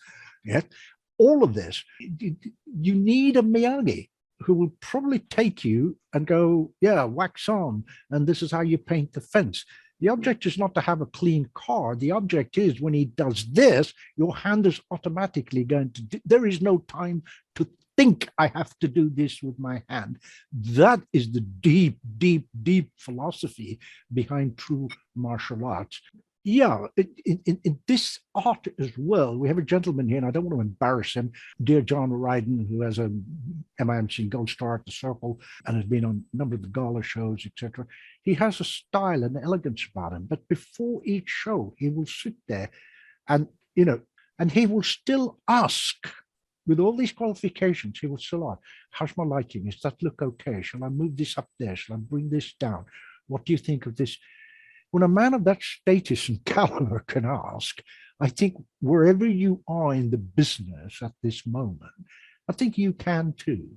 all of this. You need a Miyagi who will probably take you and go, yeah, wax on, and this is how you paint the fence. The object is not to have a clean car. The object is when he does this, your hand is automatically going to do, there is no time to think I have to do this with my hand. That is the deep, deep, deep philosophy behind true martial arts. Yeah, in this art as well, we have a gentleman here, and I don't want to embarrass him, dear John Ryden, who has a MIMC Gold Star at the Circle and has been on a number of the gala shows, etc. He has a style and elegance about him, but before each show, he will sit there and, and he will still ask, with all these qualifications, he will still ask, how's my lighting? Does that look okay? Shall I move this up there? Shall I bring this down? What do you think of this? When a man of that status and caliber can ask, I think wherever you are in the business at this moment, I think you can too.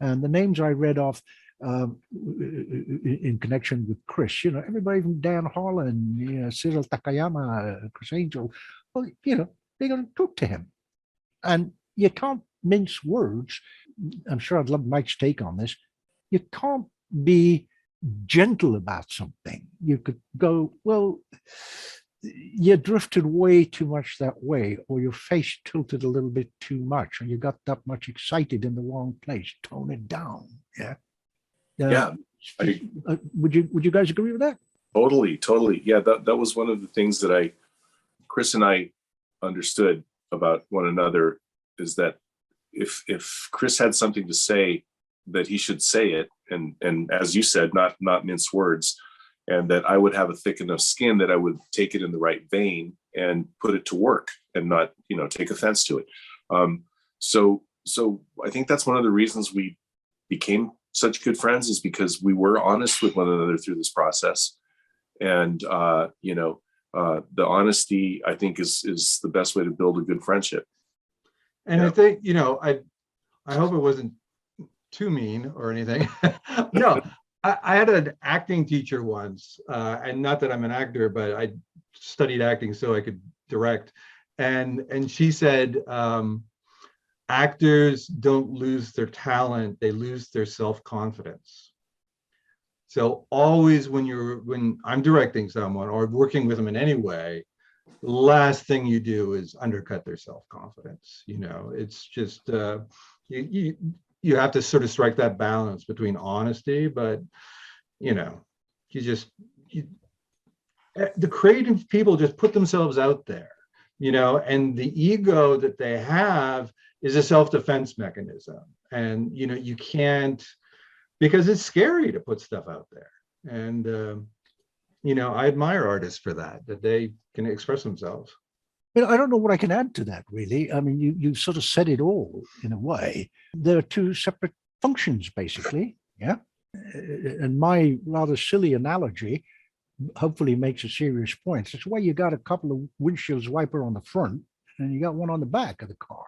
And the names I read off in connection with Chris, everybody from Dan Harlan, Cyril Takayama, Chris Angel, well, they're going to talk to him. And you can't mince words. I'm sure I'd love Mike's take on this. You can't be gentle about something. You could go, well, you drifted way too much that way, or your face tilted a little bit too much, or you got that much excited in the wrong place. Tone it down. Yeah. Would you guys agree with that? Totally. Yeah, that was one of the things that Chris and I understood about one another, is that if Chris had something to say, that he should say it, and as you said, not mince words, and that I would have a thick enough skin that I would take it in the right vein and put it to work and not take offense to it. So I think that's one of the reasons we became such good friends, is because we were honest with one another through this process, and the honesty, I think, is the best way to build a good friendship. And I think I hope it wasn't too mean or anything. No, I had an acting teacher once, and not that I'm an actor, but I studied acting so I could direct. And she said, actors don't lose their talent, they lose their self-confidence. So always when I'm directing someone or working with them in any way, the last thing you do is undercut their self-confidence. It's just, you have to sort of strike that balance between honesty, but the creative people just put themselves out there, and the ego that they have is a self-defense mechanism. And, you can't, because it's scary to put stuff out there. And, I admire artists for that they can express themselves. I don't know what I can add to that, really. I mean, you sort of said it all in a way. There are two separate functions, basically. Yeah. And my rather silly analogy hopefully makes a serious point. It's why you got a couple of windshield wiper on the front and you got one on the back of the car.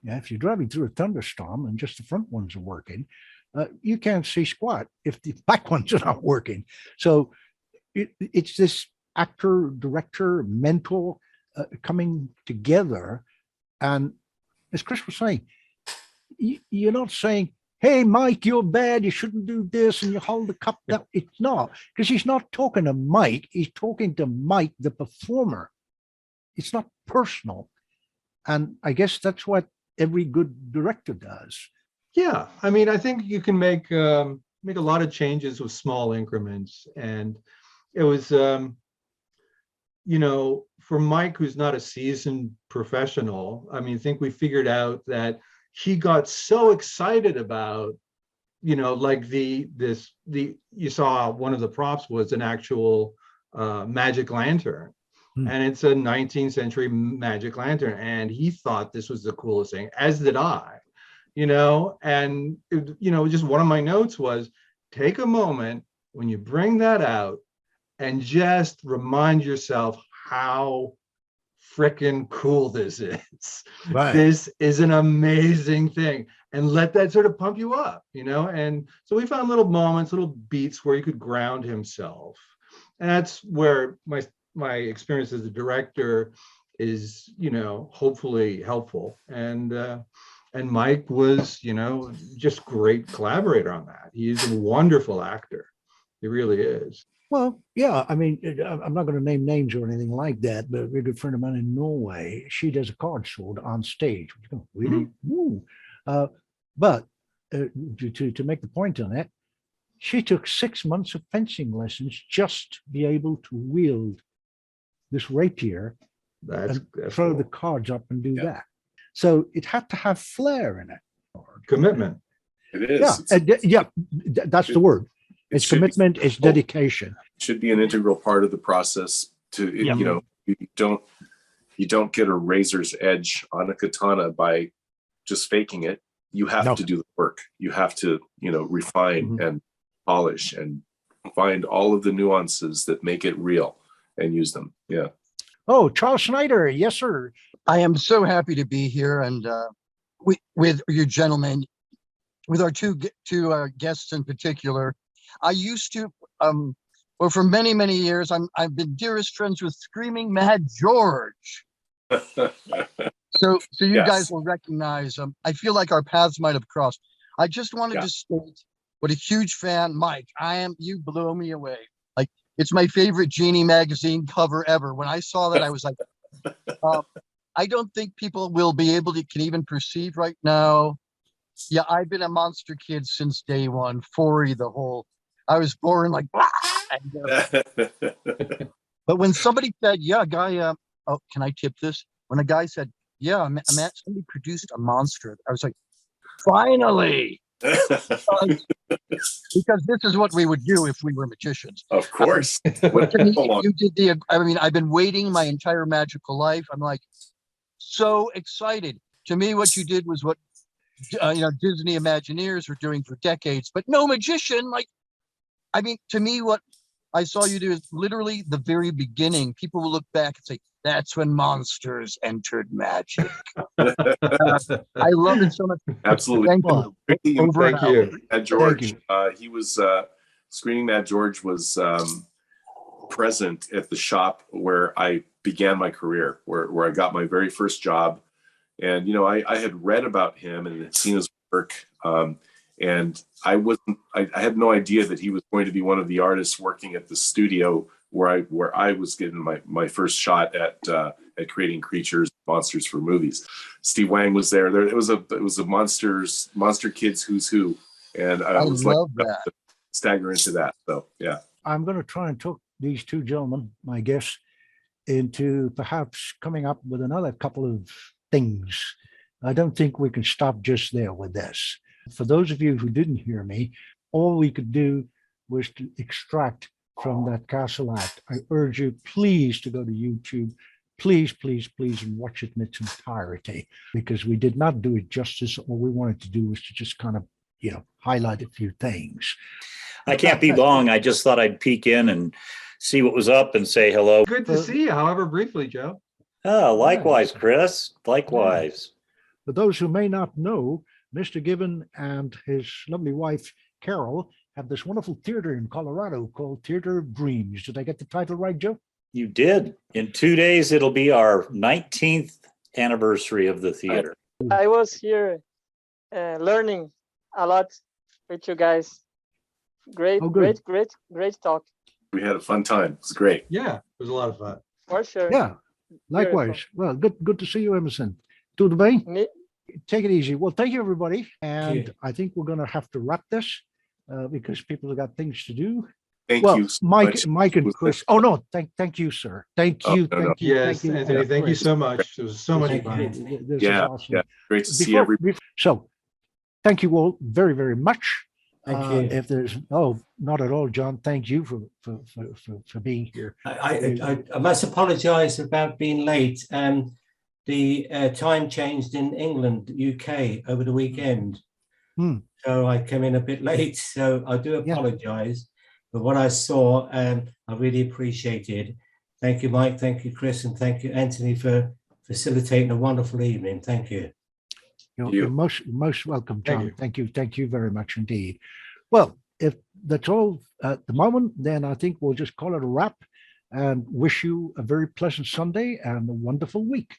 Yeah, if you're driving through a thunderstorm and just the front ones are working, you can't see squat if the back ones are not working. So it's this actor, director, mentor coming together. And as Chris was saying, you're not saying, hey, Mike, you're bad, you shouldn't do this, and you hold the cup down. It's not, because he's not talking to Mike, he's talking to Mike, the performer. It's not personal. And I guess that's what every good director does. Yeah, I mean, I think you can make make a lot of changes with small increments. And it was, for Mike, who's not a seasoned professional, I think we figured out that he got so excited about, like you saw one of the props was an actual magic lantern. And it's a 19th century magic lantern. And he thought this was the coolest thing, as did I, and, just one of my notes was, take a moment when you bring that out and just remind yourself how freaking cool this is. Right. This is an amazing thing. And let that sort of pump you up, And so we found little moments, little beats where he could ground himself. And that's where my experience as a director is, hopefully helpful. And Mike was, just great collaborator on that. He's a wonderful actor. He really is. Well, yeah, I'm not going to name names or anything like that, but a very good friend of mine in Norway, she does a card sword on stage. Really? Ooh. But to make the point on that, she took 6 months of fencing lessons just to be able to wield this rapier That's throw cool. the cards up and do that. So it had to have flair in it. Commitment. It is. That's the word. It's commitment, it's dedication. It should be an integral part of the process to, you don't get a razor's edge on a katana by just faking it. You have to do the work. You have to, refine and polish and find all of the nuances that make it real and use them. Yeah. Oh, Charles Schneider. Yes, sir. I am so happy to be here, and with you gentlemen, with our two guests in particular. I used to, for many, many years, I've been dearest friends with Screaming Mad George. So you guys will recognize him. I feel like our paths might have crossed. I just wanted to state what a huge fan, Mike. You blow me away. Like, it's my favorite Genie magazine cover ever. When I saw that, I was like, I don't think people will be able to can even perceive right now. Yeah, I've been a monster kid since day one. I was born like, but when somebody said, yeah, guy, can I tip this? When a guy said, yeah, somebody produced a monster, I was like, finally, because this is what we would do if we were magicians. Of course. You did I've been waiting my entire magical life. I'm like, so excited. To me, what you did was what, Disney Imagineers were doing for decades, but no magician. To me, what I saw you do is literally the very beginning. People will look back and say, that's when monsters entered magic. I love it so much. Absolutely. Thank you. Thank you. Mad George, he was, Screaming Mad George was present at the shop where I began my career, where I got my very first job. And, I had read about him and had seen his work. And I had no idea that he was going to be one of the artists working at the studio where I was getting my first shot at creating creatures, monsters for movies. Steve Wang was there. It was a monster kids who's who, and I was like to stagger into that. So yeah, I'm going to try and talk these two gentlemen, my guests, into perhaps coming up with another couple of things. I don't think we can stop just there with this. For those of you who didn't hear me, all we could do was to extract from that castle act. I urge you, please, to go to YouTube, please, please, please, and watch it in its entirety, because we did not do it justice. All we wanted to do was to just kind of, highlight a few things. I can't be long. I just thought I'd peek in and see what was up and say hello. Good to see you, however briefly, Joe. Oh, likewise, Chris. Likewise. For those who may not know, Mr. Gibbon and his lovely wife, Carol, have this wonderful theater in Colorado called Theater of Dreams. Did I get the title right, Joe? You did. In 2 days, it'll be our 19th anniversary of the theater. I was here learning a lot with you guys. Great talk. We had a fun time. It was great. Yeah, it was a lot of fun. For sure. Yeah, likewise. Well, good to see you, Emerson. Tudo bem? Take it easy. Well, thank you, everybody. And I think we're going to have to wrap this. because people have got things to do. Thank Well, you so Mike, much. Mike and Was Chris. Oh no, thank you, sir. Thank Oh, you, no, no. thank you, Yes, thank you. Anthony, thank you Chris. so much. It was so much This fun. is- this is Yeah, awesome. yeah. Great to see Before- everybody. So, thank you all very, very much. Thank you. If there's not at all, John. Thank you for being here. I must apologise about being late. The time changed in England, UK over the weekend. So I came in a bit late. So I do apologise. But what I saw, I really appreciated. Thank you, Mike. Thank you, Chris. And thank you, Anthony, for facilitating a wonderful evening. Thank you. You're most welcome, John. Thank you very much indeed. Well, if that's all at the moment, then I think we'll just call it a wrap and wish you a very pleasant Sunday and a wonderful week.